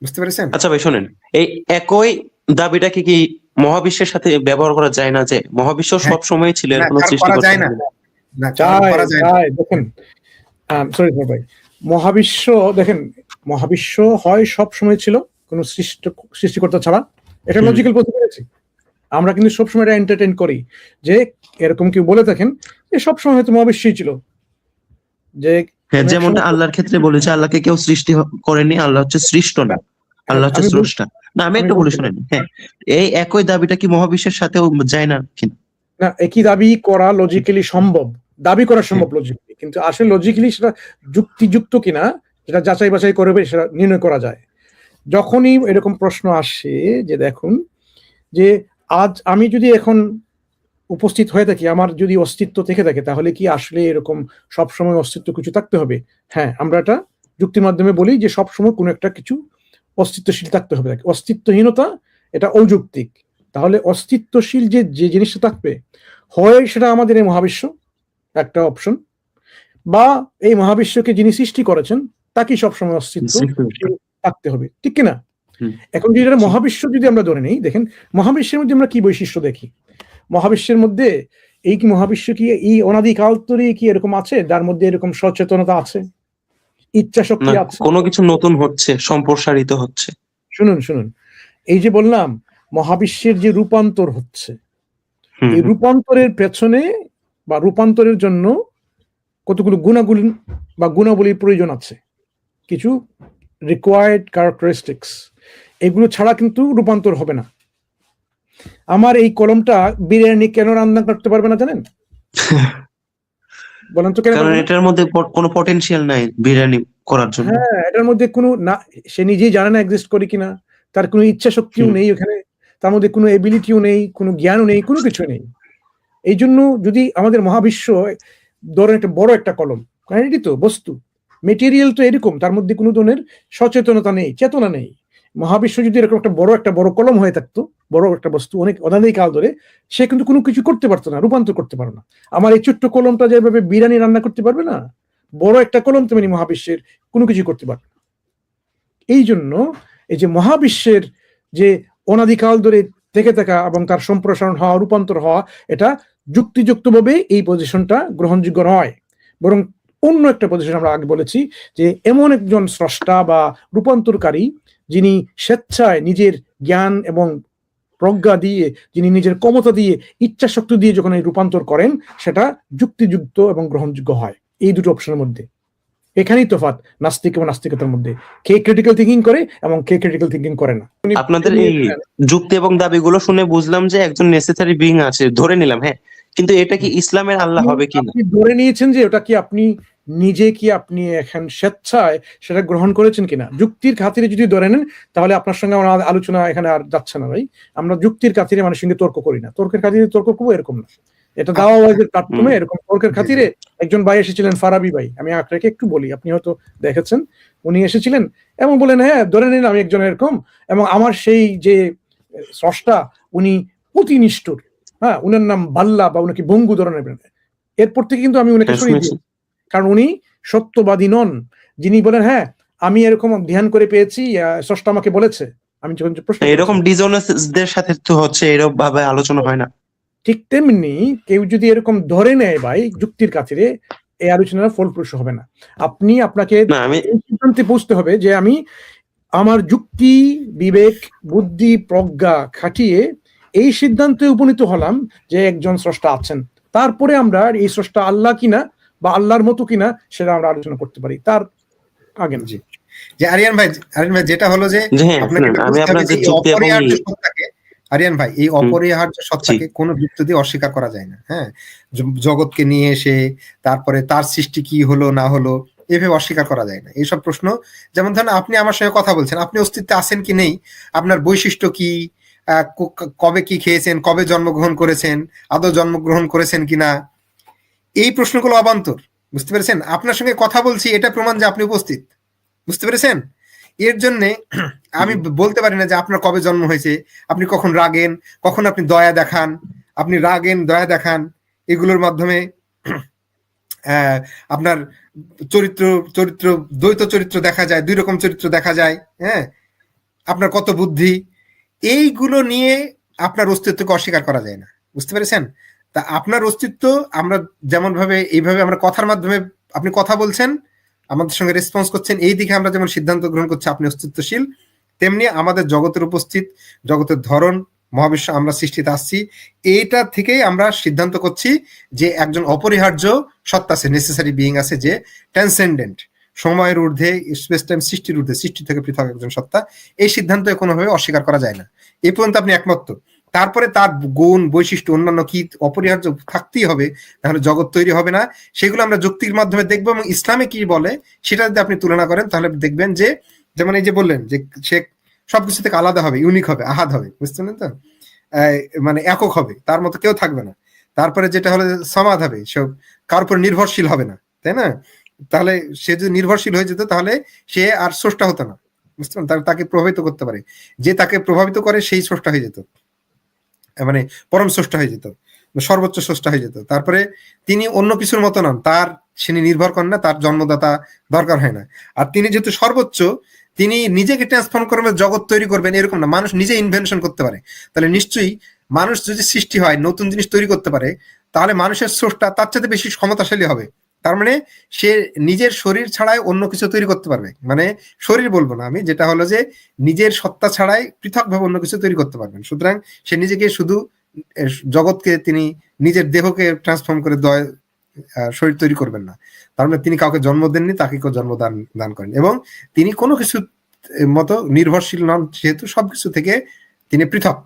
বুঝতে পেরেছেন? আচ্ছা ভাই শোনেন, এই একই দাবিটাকে কি মহাবিশ্বের সাথে ব্যবহার করা যায় না, যে মহাবিশ্ব সব সময় ছিল, এর কোনো সৃষ্টিকর্তা যায় না? দেখেন সরি ভাই, মহাবিশ্ব দেখেন, মহাবিশ্ব হয় সব সময় ছিল কোনো সৃষ্টিকর্তা ছাড়া, এটা লজিক্যাল বলতে পেরেছি। আমরা কিন্তু সবসময় এটা এন্টারটেইন করি যে এরকম কেউ বলে থাকেন যে সবসময় হয়তো মহাবিশ্বই ছিল, যে যেমনটা আল্লাহর ক্ষেত্রে বলেছে আল্লাহকে কেউ সৃষ্টি করেনি, আল্লাহ হচ্ছে সৃষ্ট না, আল্লাহ হচ্ছে স্রষ্টা। না আমি একটু বলে শোনেন, হ্যাঁ এই একই দাবিটা কি মহাবিশ্বের সাথেও যায় না? না, একই দাবি করা লজিক্যালি সম্ভব, দাবি করা সম্ভব লজিক্যালি, কিন্তু আসলে লজিক্যালি সেটা যুক্তিযুক্ত কিনা সেটা যাচাই বাছাই করবে, সেটা নির্ণয় করা যায়। যখনই এরকম প্রশ্ন আসে যে দেখুন, যে আজ আমি যদি এখন উপস্থিত হয়ে থাকি, আমার যদি অস্তিত্ব থেকে থাকে, তাহলে কি আসলে এরকম সবসময় অস্তিত্ব কিছু থাকতে হবে? হ্যাঁ, আমরা এটা যুক্তির মাধ্যমে বলি যে সবসময় কোনো একটা কিছু অস্তিত্বশীল থাকতে হবে। অস্তিত্বহীনতা এটা অযৌক্তিক। তাহলে অস্তিত্বশীল যে জিনিসটা থাকবে, হয় সেটা আমাদের এই মহাবিশ্ব একটা অপশন, বা এই মহাবিশ্বকে যিনি সৃষ্টি করেছেন তাকে সবসময় অস্তিত্ব থাকতে হবে, ঠিক কিনা? এখন যদি এটা মহাবিশ্ব যদি আমরা ধরে নেই, দেখেন মহাবিশ্বের মধ্যে আমরা কি বৈশিষ্ট্য দেখি? মহাবিশ্বের মধ্যে মহাবিশ্ব কি এই অনাদিকাল ধরে কি এরকম আছে যার মধ্যে এরকম সচেতনতা আছে, ইচ্ছা শক্তি আছে? কোনো কিছু নতুন হচ্ছে, সম্প্রসারিত হচ্ছে। শুনুন, এই যে বললাম মহাবিশ্বের যে রূপান্তর হচ্ছে, এই রূপান্তরের পেছনে বা রূপান্তরের জন্য কতগুলো গুণাগুণ বা গুণাবলীর প্রয়োজন আছে, কিছু রিকোয়ার্ড ক্যারেক্টারিস্টিক্স। এগুলো ছাড়া কিন্তু রূপান্তর হবে না। আমার এই কলমটা বিরিয়ানি কেন রান্না করতে পারবে না জানেন? বলেন তো কেন? কারণ এটার মধ্যে কোনো পটেনশিয়াল নাই বিরিয়ানি করার জন্য। হ্যাঁ, এটার মধ্যে কোনো না, সে নিজেই জানে না এক্সিস্ট করে কিনা, তার কোনো ইচ্ছা শক্তিও নেই ওখানে, তার মধ্যে কোনো এবিলিটিও নেই, কোনো জ্ঞানও নেই, কোনো কিছু নেই। এই জন্য যদি আমাদের মহাবিশ্ব ধরেন একটা বড় একটা কলম, এটি তো বস্তু, মেটেরিয়াল তো এরকম, তার মধ্যে কোনো ধরনের সচেতনতা নেই, চেতনা নেই। মহাবিশ্ব যদি এরকম একটা বড় কলম হয়ে থাকতো, বড় একটা বস্তু অনেক অনাদি কাল ধরে, সে কিন্তু কোনো কিছু করতে পারতো না, রূপান্তর করতে পারো না। আমার এই ছোট্ট কলমটা যেভাবে বিরিয়ানি রান্না করতে পারবে না, বড় একটা কলম তেমনি মহাবিশ্বের কোনো কিছু করতে পারবে না। এই জন্য এই যে মহাবিশ্বের যে অনাদিকাল ধরে থেকে থাকা এবং তার সম্প্রসারণ হওয়া, রূপান্তর হওয়া, এটা যুক্তিযুক্তভাবে এই পজিশনটা গ্রহণযোগ্য নয়, বরং অন্য একটা পজিশন আমরা আগে বলেছি যে এমন একজন স্রষ্টা বা রূপান্তরকারী যিনি স্বেচ্ছায় নিজের জ্ঞান এবং প্রজ্ঞা দিয়ে, যিনি নিজের ক্ষমতা দিয়ে, ইচ্ছা শক্তি দিয়ে যখন এই রূপান্তর করেন, সেটা যুক্তিযুক্ত এবং গ্রহণযোগ্য হয়। এই দুটো অপশনের মধ্যে এখানেই তফাৎ নাস্তিক এবং নাস্তিকতার মধ্যে, কে ক্রিটিক্যাল থিঙ্কিং করে এবং কে ক্রিটিক্যাল থিঙ্কিং করে না। আপনাদের এই যুক্তি এবং দাবিগুলো শুনে বুঝলাম যে একজন নেসেসারি বিং আছে, ধরে নিলাম, হ্যাঁ, কিন্তু এটা কি ইসলামের আল্লাহ হবে কিনা? আপনি ধরে নিয়েছেন যে ওটা কি আপনি নিজে কি আপনি এখন স্বেচ্ছায় সেটা গ্রহণ করেছেন কিনা। যুক্তির খাতিরে যদি ধরে নেন তাহলে আপনার সঙ্গে আমার আলোচনা এখানে আর যাচ্ছে না ভাই। আমরা যুক্তির খাতিরে মানুষের সঙ্গে তর্ক করি না, তর্কের খাতিরে তর্ক করবো এরকম না। এটা দাওয়াওয়াজের প্ল্যাটফর্মে এরকম তর্কের খাতিরে একজন ভাই এসেছিলেন, ফারাবি ভাই, আমি আপনাকে একটু বলি, আপনি হয়তো দেখেছেন, উনি এসেছিলেন এবং বলেন হ্যাঁ ধরে নিন আমি একজন এরকম, এবং আমার সেই যে স্রষ্টা উনি অতি নিষ্ঠুর, হ্যাঁ উনার নাম বাল্লা বা উনাকে বঙ্গু ধরনের। এরপর থেকে কিন্তু আমি উনাকে সরিয়ে দিই, কারণ উনি সত্যবাদী নন। যিনি বলেন হ্যাঁ আমি এরকম ধ্যান করে পেয়েছি, স্রষ্টা আমাকে বলেছে, আমি যখন প্রশ্ন এরকম ডিসঅনেস্টদের সাথে তো হচ্ছে এরকম ভাবে আলোচনা হয় না। ঠিক তেমনি কেউ যদি এরকম ধরে নেয় ভাই যুক্তির খাতিরে, এই আলোচনা ফলপ্রসূ হবে না। আপনাকে এই সিদ্ধান্তে পৌঁছতে হবে যে আমি আমার যুক্তি, বিবেক, বুদ্ধি, প্রজ্ঞা খাটিয়ে এই সিদ্ধান্তে উপনীত হলাম যে একজন স্রষ্টা আছেন। তারপরে আমরা এই স্রষ্টা আল্লাহ কিনা বা আল্লাহর মতো কিনা সেটা আমরা আলোচনা করতে পারি, তার আগে না। যে আরিয়ান ভাই যেটা হলো যে আরিয়ান ভাই এই অপরিহার্য সত্তাকে কোনো যুক্তি দিয়ে অস্বীকার করা যায় না। হ্যাঁ, জগৎকে নিয়ে এসে তারপরে তার সৃষ্টি কি হলো না হলো এভাবে অস্বীকার করা যায় না। এইসব প্রশ্ন, যেমন ধরেন আপনি আমার সঙ্গে কথা বলছেন, আপনি অস্তিত্বে আছেন কি নেই, আপনার বৈশিষ্ট্য কি, কবে কি খেয়েছেন, কবে জন্মগ্রহণ করেছেন, আদৌ জন্মগ্রহণ করেছেন কিনা, এই প্রশ্নগুলো অবান্তর। বুঝতে পেরেছেন? আপনার সঙ্গে কথা বলছি এটা প্রমাণ যে আপনি উপস্থিত। বুঝতে পেরেছেন? এর জন্য আমি বলতে পারি না যে আপনার কবে জন্ম হয়েছে, আপনি কখন রাগেন, কখন আপনি দয়া দেখান, আপনি রাগেন দয়া দেখান, এগুলোর মাধ্যমে আপনার চরিত্র দ্বৈত চরিত্র দেখা যায়, দুই রকম চরিত্র দেখা যায়। হ্যাঁ, আপনার কত বুদ্ধি, এইগুলো নিয়ে আপনার অস্তিত্বকে অস্বীকার করা যায় না। বুঝতে পেরেছেন? তা আপনার অস্তিত্ব আমরা যেমন ভাবে এইভাবে আমরা কথার মাধ্যমে আপনি কথা বলছেন, আমাদের সঙ্গে রেসপন্স করছেন, এই দিকে আমরা যেমন সিদ্ধান্ত গ্রহণ করছি আপনি অস্তিত্বশীল, তেমনি আমাদের জগতের উপস্থিত, জগতের ধরন, মহাবিশ্ব আমরা সৃষ্টিতে আসছি, এইটা থেকেই আমরা সিদ্ধান্ত করছি যে একজন অপরিহার্য সত্তা আছে, নেসেসারি বিইং আছে, যে ট্রান্সেন্ডেন্ট, সময়ের ঊর্ধ্বে, স্পেস টাইম সৃষ্টির ঊর্ধ্বে, সৃষ্টি থেকে পৃথক একজন সত্তা। এই সিদ্ধান্ত কোনোভাবে অস্বীকার করা যায় না। এই পর্যন্ত আপনি একমত? তারপরে তার গুণ, বৈশিষ্ট্য, অন্যান্য কি অপরিহার্য থাকতেই হবে, তাহলে জগৎ তৈরি হবে না। সেগুলো আমরা যুক্তির মাধ্যমে দেখবো, এবং ইসলামে কি বলে সেটা যদি আপনি তুলনা করেন তাহলে দেখবেন যে, যেমন এই যে বললেন যে সে সবকিছু থেকে আলাদা হবে, ইউনিক হবে, আহাদ হবে, বুঝতে পারলেন তো, মানে একক হবে, তার মতো কেউ থাকবে না। তারপরে যেটা হলো সমাদ হবে, সব কার উপর নির্ভরশীল হবে না, তাই না? তাহলে সে যদি নির্ভরশীল হয়ে যেত তাহলে সে আর স্রষ্টা হতো না। বুঝতে পারেন? তাকে প্রভাবিত করতে পারে, যে তাকে প্রভাবিত করে সেই স্রষ্টা হয়ে যেত, মানে পরম স্রষ্টা হয়ে যেত, সর্বোচ্চ স্রষ্টা হয়ে যেত। তারপরে তিনি অন্য কিছুর মতো নন, তার সে নির্ভর করেন না, তার জন্মদাতা দরকার হয় না। আর তিনি যেহেতু সর্বোচ্চ, তিনি নিজেকে ট্রান্সফর্ম করবেন, জগৎ তৈরি করবেন, এরকম না। মানুষ নিজে ইনভেনশন করতে পারে, তাহলে নিশ্চয়ই মানুষ যদি সৃষ্টি হয়, নতুন জিনিস তৈরি করতে পারে, তাহলে মানুষের স্রষ্টা তার চাইতে বেশি ক্ষমতাশালী হবে। তার মানে সে নিজের শরীর ছাড়াই অন্য কিছু তৈরি করতে পারবে, মানে শরীর বলবো না আমি, যেটা হলো যে নিজের সত্তা ছাড়াই পৃথকভাবে অন্য কিছু তৈরি করতে পারবেন। সুতরাং সে নিজেকে শুধু জগৎকে, তিনি নিজের দেহকে ট্রান্সফর্ম করে শরীর তৈরি করবেন না। তার মানে তিনি কাউকে জন্ম দেননি, তাকে কেউ দান করেন, এবং তিনি কোনো কিছু মতো নির্ভরশীল নন, যেহেতু সবকিছু থেকে তিনি পৃথক।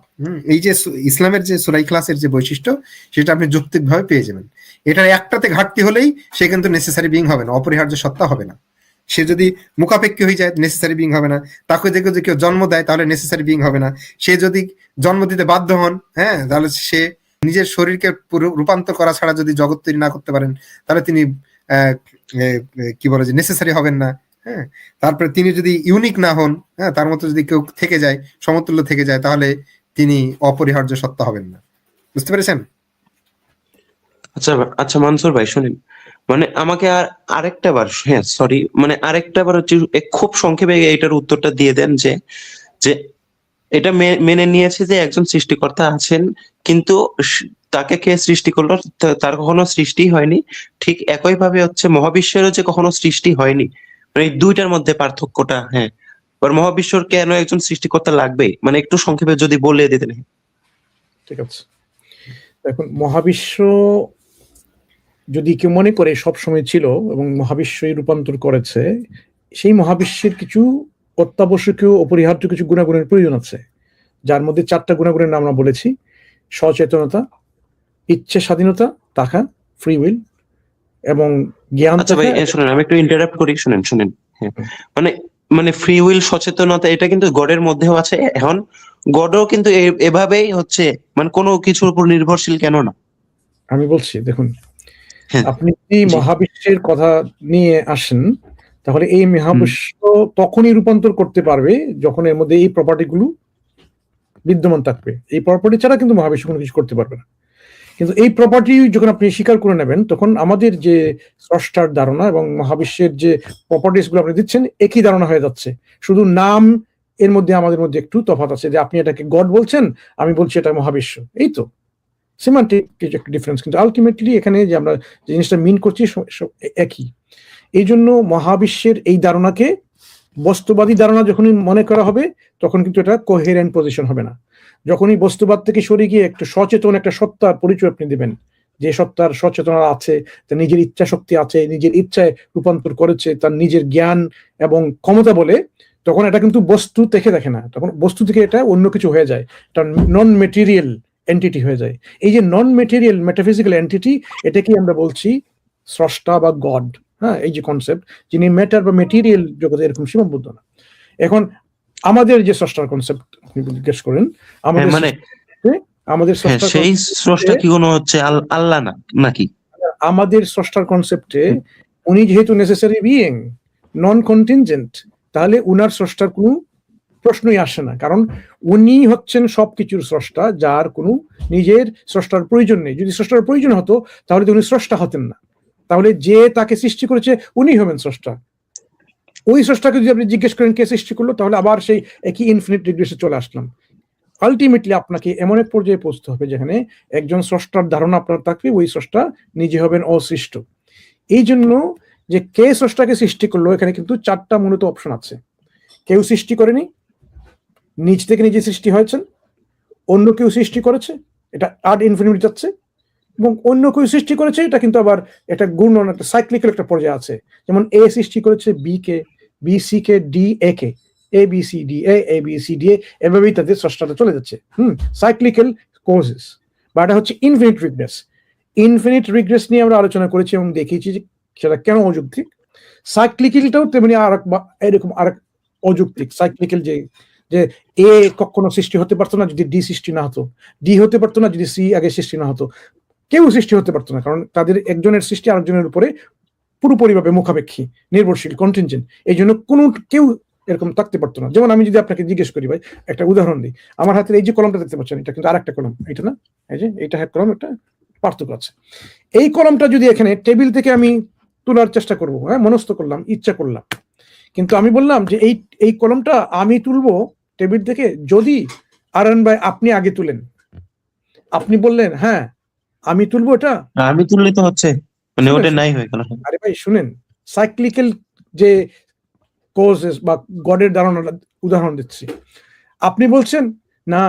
এই যে ইসলামের যে সূরা ইখলাসের যে বৈশিষ্ট্য, সেটা আপনি যৌক্তিকভাবে পেয়ে যাবেন। এটার একটাতে ঘাটতি হলেই সে কিন্তু নেসেসারি বিইং হবে না, অপরিহার্য সত্তা হবে না। সে যদি মুখাপেক্ষী হয়ে যায়, নেসেসারি বিইং হবে না। তাকে দেখে যদি কেউ জন্ম দেয়, তাহলে নেসেসারি বিইং হবে না। সে যদি জন্ম দিতে বাধ্য হন, হ্যাঁ, তাহলে সে নিজের শরীরকে রূপান্তর করা ছাড়া যদি জগৎ তৈরি না করতে পারেন, তাহলে তিনি কি বলে যে নেসেসারি হবেন না। হ্যাঁ, তারপরে তিনি যদি ইউনিক না হন, হ্যাঁ, তার মতো যদি কেউ থেকে যায়, সমতুল্য থেকে যায়, তাহলে তিনি অপরিহার্য সত্তা হবেন না। বুঝতে পেরেছেন? আচ্ছা আচ্ছা মনসুর ভাই শুনেন, মানে আমাকে আরেকটা বার, হ্যাঁ সরি, মানে আরেকটা বার হচ্ছে খুব সংক্ষেপে এটার উত্তরটা দিয়ে দেন যে যে এটা মেনে নিয়েছে যে একজন সৃষ্টিকর্তা আছেন, কিন্তু তাকে কে সৃষ্টি করলো, তার কখনো সৃষ্টি হয়নি। ঠিক একই ভাবে হচ্ছে মহাবিশ্বেরও যে কখনো সৃষ্টি হয়নি, মানে এই দুইটার মধ্যে পার্থক্যটা। হ্যাঁ, মহাবিশ্বর কেন একজন সৃষ্টিকর্তা লাগবে, মানে একটু সংক্ষেপে যদি বলে দিতেন। ঠিক আছে, এখন মহাবিশ্ব যদি কেউ মনে করে সবসময় ছিল এবং মহাবিশ্বই রূপান্তর করেছে, সেই মহাবিশ্বের কিছু অত্যাবশ্যকীয় অপরিহার্য কিছু গুণাগুণের প্রয়োজন আছে, যার মধ্যে 4টা গুণাগুণের নাম আমরা বলেছি: সচেতনতা, ইচ্ছে স্বাধীনতা থাকা, ফ্রি উইল, এবং জ্ঞান। আচ্ছা ভাই শুনেন, আমি একটু ইন্টারাপ্ট করি, শুনেন। হ্যাঁ, মানে মানে ফ্রি উইল, সচেতনতা, এটা কিন্তু গডের মধ্যেও আছে। এখন গডও কিন্তু এভাবেই হচ্ছে, মানে কোনো কিছুর উপর নির্ভরশীল কেন না? আমি বলছি, দেখুন, হ্যাঁ, আপনি যদি জি। মহাবিশ্বের কথা নিয়ে আসেন, তাহলে এই মহাবিশ্ব তখনই রূপান্তর করতে পারবে যখন এর মধ্যে এই প্রপার্টি গুলো বিদ্যমান থাকবে। এই প্রপার্টি ছাড়া কিন্তু মহাবিশ্ব কোনো কিছু করতে পারবে না। কিন্তু এই প্রপার্টি যখন আপনি স্বীকার করে নেবেন, তখন আমাদের যে স্রষ্টার ধারণা এবং মহাবিশ্বের যে প্রপার্টিস গুলো আপনি দিচ্ছেন একই ধারণা হয়ে যাচ্ছে, শুধু নাম এর মধ্যে আমাদের মধ্যে একটু তফাৎ আছে, যে আপনি এটাকে গড বলছেন, আমি বলছি এটা মহাবিশ্ব। এই তো সিমান্টিক কিছু একটা ডিফারেন্স, কিন্তু আলটিমেটলি এখানে যে আমরা যে জিনিসটা মিন করছি একই। এই জন্য মহাবিশ্বের এই ধারণাকে বস্তুবাদী ধারণা যখনই মনে করা হবে, তখন কিন্তু এটা কোহেরেন্ট পজিশন হবে না। যখনই বস্তুবাদ থেকে সরে গিয়ে একটু সচেতন একটা সত্তার পরিচয় আপনি দিবেন, যে সত্তার সচেতনতা আছে, তার নিজের ইচ্ছা শক্তি আছে, নিজের ইচ্ছায় রূপান্তর করেছে, তার নিজের জ্ঞান এবং ক্ষমতা বলে, তখন এটা কিন্তু বস্তু থেকে দেখে না, তখন বস্তু থেকে এটা অন্য কিছু হয়ে যায়, এটা নন মেটেরিয়াল এন্টিটি হয়ে যায়। এই যে নন মেটেরিয়াল মেটাফিজিক্যাল এন্টিটি, এটাকে আমরা বলছি স্রষ্টা বা গড। হ্যাঁ, এই যে কনসেপ্ট, যিনি ম্যাটার বা মেটেরিয়াল জগতে এরকম সীমাবদ্ধ না। এখন আমাদের যে স্রষ্টার কনসেপ্ট আপনি জিজ্ঞেস করেন, আমাদের মানে আমাদের সেই স্রষ্টা কি কোনো হচ্ছে আল্লাহ না নাকি? আমাদের স্রষ্টার কনসেপ্টে উনি যেহেতু নেসেসারি বিইং, নন কন্টিনজেন্ট, তাহলে উনার স্রষ্টার কোনো প্রশ্নই আসে না, কারণ উনি হচ্ছেন সবকিছুর স্রষ্টা, যার কোনো নিজের স্রষ্টার প্রয়োজন নেই। যদি স্রষ্টার প্রয়োজন হতো তাহলে তো উনি স্রষ্টা হতেন না, তাহলে যে তাকে সৃষ্টি করেছে উনি হবেন স্রষ্টা। ওই স্রষ্টাকে যদি আপনি জিজ্ঞেস করেন কে সৃষ্টি করলো, তাহলে আবার সেই একই ইনফিনিট রিগ্রেসে চলে আসলাম। আলটিমেটলি আপনাকে এমন এক পর্যায়ে পৌঁছতে হবে যেখানে একজন স্রষ্টার ধারণা আপনার থাকবে, ওই স্রষ্টা নিজে হবেন অসৃষ্ট। এই জন্য যে কে স্রষ্টাকে সৃষ্টি করলো, এখানে কিন্তু 4টা মূলত অপশন আছে। কেউ সৃষ্টি করেনি, নিজ থেকে নিজে সৃষ্টি হয়েছেন, অন্য কেউ সৃষ্টি করেছে, এটা আড ইনফিনিটি যাচ্ছে, এবং অন্য কেউ সৃষ্টি করেছে, এটা কিন্তু আবার একটা গুণন, একটা সাইক্লিক্যাল একটা পর্যায়ে আছে। যেমন এ সৃষ্টি করেছে বি কে, বি সি কে, ডি এ কে, A B C D A B C D এভাবেই তাদের স্রষ্টাটা চলে যাচ্ছে। সাইক্লিক্যাল কজেস, বা এটা হচ্ছে ইনফিনিট রিগ্রেস। ইনফিনিট রিগ্রেস নিয়ে আমরা আলোচনা করেছি এবং দেখিয়েছি যে সেটা কেন অযৌক্তিক। সাইক্লিক্যালটাও তেমনি এরকম আরেক অযৌক্তিক। সাইক্লিক্যাল যে এ কখনো সৃষ্টি হতে পারতো না যদি ডি সৃষ্টি না হতো, ডি হতে পারতো না যদি সি আগে সৃষ্টি না হতো, কেউ সৃষ্টি হতে পারতো না, কারণ তাদের একজনের সৃষ্টি আরেকজনের উপরে পুরোপুরিভাবে মুখাপেক্ষী, নির্ভরশীল, কন্টিনজেন্ট। এই জন্য কোনো কেউ এরকম থাকতে পারতো না। যেমন আমি যদি আপনাকে জিজ্ঞেস করি, ভাই একটা উদাহরণ দিই, আমার হাতের এই যে কলমটা দেখতে পাচ্ছেন, এটা কিন্তু আরেকটা কলম, এটা না, এই যে এটা কলম, একটা পার্থক্য আছে। এই কলমটা যদি এখানে টেবিল থেকে আমি তোলার চেষ্টা করবো, হ্যাঁ, মনস্থ করলাম, ইচ্ছা করলাম, কিন্তু আমি বললাম যে এই কলমটা আমি তুলবো টেবিল থেকে যদি আরন ভাই আপনি আগে তুলেন। আপনি বললেন হ্যাঁ আমি তুলবো, এটা আমি তুললে তো হচ্ছে মানে ওটা নাই হয়ে গেল। আরে ভাই শুনেন, সাইক্লিক্যাল যে কজেস বা গডের ধারণাটা উদাহরণ দিচ্ছি। আপনি বলছেন না,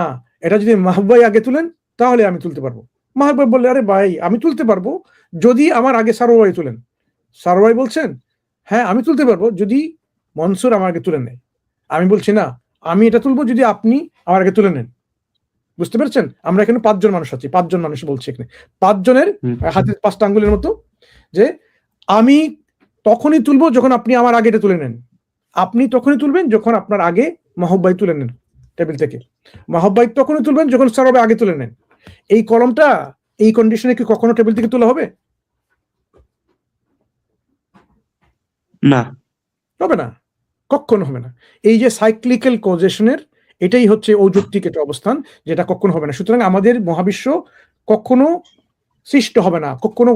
এটা যদি মাহবুব ভাই আগে তুলেন তাহলে আমি তুলতে পারবো। মাহবুব ভাই বললে আরে ভাই আমি তুলতে পারবো যদি আমার আগে সারোয়ার ভাই তুলেন। সারোয়ার ভাই বলছেন হ্যাঁ আমি তুলতে পারবো যদি মনসুর আমার আগে তুলে নেয়। আমি বলছি না, আমি এটা তুলবো যদি আপনি আমার আগে তুলে নেন। বুঝতে পেরেছেন? আমরা এখানে 5 জন মানুষ আছি, 5 জন মানুষ বলছি এখানে, 5 জনের হাতের 5টা আঙ্গুলের মতো, যে আমি তখনই তুলবো যখন আপনি আমার আগে এটা তুলে নেন। আপনি তখনই তুলবেন যখন আপনার আগে মাহবুব ভাই তুলে নেন টেবিল থেকে। মাহবুব ভাই তখনই তুলবেন যখন সারোয়ার ভাই আগে তুলে নেন। এই কলমটা এই কন্ডিশনে কি কখনো টেবিল থেকে তোলা হবে? না, হবে না, কখনো হবে না। এই যে সাইক্লিক্যাল কজেশনের এটাই হচ্ছে অযৌক্তিক একটা অবস্থান, যেটা কখনো হবে না। সুতরাং আমাদের মহাবিশ্ব কখনো সৃষ্ট হবে না, কখনো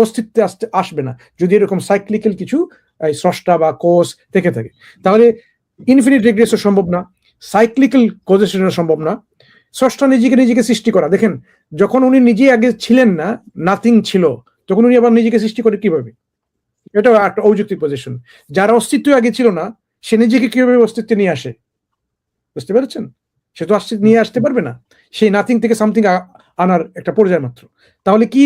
অস্তিত্বে আসবে না যদি এরকম সাইক্লিক্যাল কিছু স্রষ্টা বা কোজ থেকে থাকে। তাহলে ইনফিনিট রিগ্রেসও সম্ভব না, সাইক্লিক্যাল কজেশনও সম্ভব না। স্রষ্টা নিজেকে সৃষ্টি করা, দেখেন যখন উনি নিজে আগে ছিলেন না, নাথিং ছিল, তখন উনি আবার নিজেকে সৃষ্টি করে কিভাবে? এটা একটা অযৌক্তিক পজিশন। যারা অস্তিত্ব আগে ছিল না, সে নিজেকে কিভাবে অস্তিত্বে নিয়ে আসে? বুঝতে পেরেছেন? সে তো নিয়ে আসতে পারবে না, সেই নাথিং থেকে সামথিং আনার একটা পর্যায় মাত্র। তাহলে কি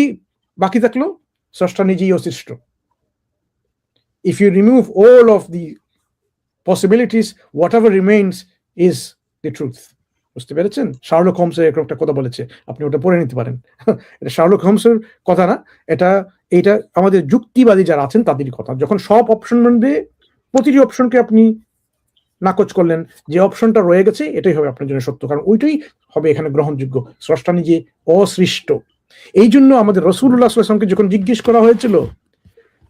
বাকি থাকলো? স্রষ্টা নিজেই অসৃষ্ট। If you remove all of the possibilities, whatever remains is the truth. বুঝতে পেরেছেন? শার্লক হোমসের এরকম একটা কথা বলেছে, আপনি ওটা পড়ে নিতে পারেন। এটা শার্লক হোমসের কথা না, এটা আমাদের যুক্তিবাদী যারা আছেন তাদেরই কথা। যখন সব অপশন মধ্যে প্রতিটি অপশনকে আপনি নাকচ করলেন, যে অপশনটা রয়ে গেছে এটাই হবে আপনার জন্য সত্য, কারণ ওইটাই হবে এখানে গ্রহণযোগ্য। স্রষ্টা নিজে অসৃষ্ট। এই জন্য আমাদের রাসূলুল্লাহ সাল্লাল্লাহু আলাইহি ওয়াসাল্লামকে যখন জিজ্ঞেস করা হয়েছিল,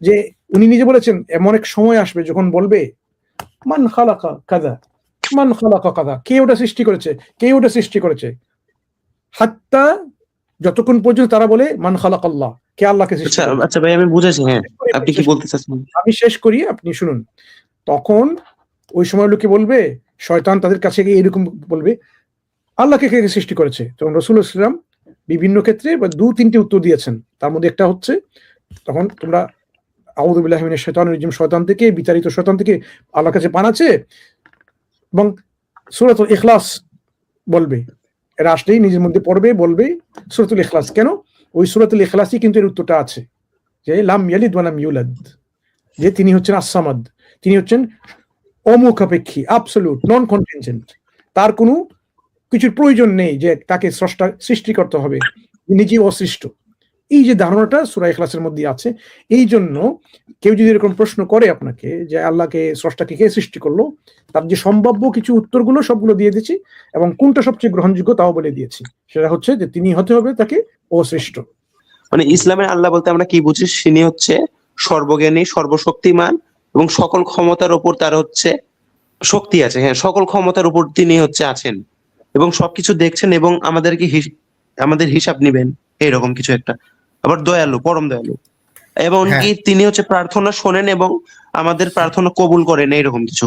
যে উনি নিজে বলেছেন এমন এক সময় আসবে যখন বলবে মান খালাকা কাযা, মান খালাকা কাযা, কে ওটা সৃষ্টি করেছে, কে ওটা সৃষ্টি করেছে, হাত্তা যতক্ষণ পর্যন্ত তারা বলে মান খালাকাল্লাহ, কে আল্লাহকে সৃষ্টি করেছে। আচ্ছা ভাই, আমি বুঝেছি। হ্যাঁ, আপনি কি বলতে চাচ্ছেন? আমি শেষ করি, আপনি শুনুন। তখন ওই সময় লোকে বলবে, শয়তান তাদের কাছে গিয়ে এরকম বলবে, আল্লাহকে কে সৃষ্টি করেছে? তখন রাসূলুল্লাহ সাল্লাল্লাহু আলাইহি ওয়াসাল্লাম বিভিন্ন ক্ষেত্রে বা 2-3টি উত্তর দিয়েছেন। তার মধ্যে একটা হচ্ছে, তখন তোমরা আউযু বিল্লাহি মিনাশ শাইতানির রাজিম, শয়তান থেকে, বিতাড়িত শয়তান থেকে আল্লাহর কাছে পানা চেয়ে, এবং সূরাতুল ইখলাস বলবে। এরা আসলেই নিজের মধ্যে পড়বে, বলবে সূরাতুল ইখলাস। কেন? ওই সূরাতুল ইখলাসই কিন্তু এর উত্তরটা আছে, যে লাম ইয়ালিদ ওয়া লাম ইউলাদ, যে তিনি হচ্ছেন আস-সামাদ, তিনি হচ্ছেন অমুখাপেক্ষী, অ্যাবসলিউট, নন কন্টিনজেন্ট। তার কোনো কিছুর প্রয়োজন নেই যে তাকে স্রষ্টা সৃষ্টি করতে হবে, নিজেই অসৃষ্ট। এই যে ধারণাটা সূরা ইখলাসের মধ্যে আছে। এই জন্য কেউ যদি এরকম প্রশ্ন করে আপনাকে যে আল্লাহকে, স্রষ্টাকে কে সৃষ্টি করলো, তার যে সম্ভাব্য কিছু উত্তরগুলো সবগুলো দিয়ে দিচ্ছি, এবং কোনটা সবচেয়ে গ্রহণযোগ্য তাও বলে দিয়েছি। সেটা হচ্ছে যে তিনি হতে হবে তাকে অসৃষ্ট। মানে ইসলামের আল্লাহ বলতে আমরা কি বুঝি? তিনি হচ্ছে সর্বজ্ঞানী, সর্বশক্তিমান এবং সকল ক্ষমতার উপর তার হচ্ছে শক্তি আছে। হ্যাঁ, সকল ক্ষমতার উপর তিনি হচ্ছে আছেন এবং সবকিছু দেখছেন এবং আমাদের হিসাব নিবেন, এরকম কিছু একটা। আবার দয়ালু, পরম দয়ালু, এবং কি তিনি হচ্ছে প্রার্থনা শোনেন এবং আমাদের প্রার্থনা কবুল করেন, এইরকম কিছু।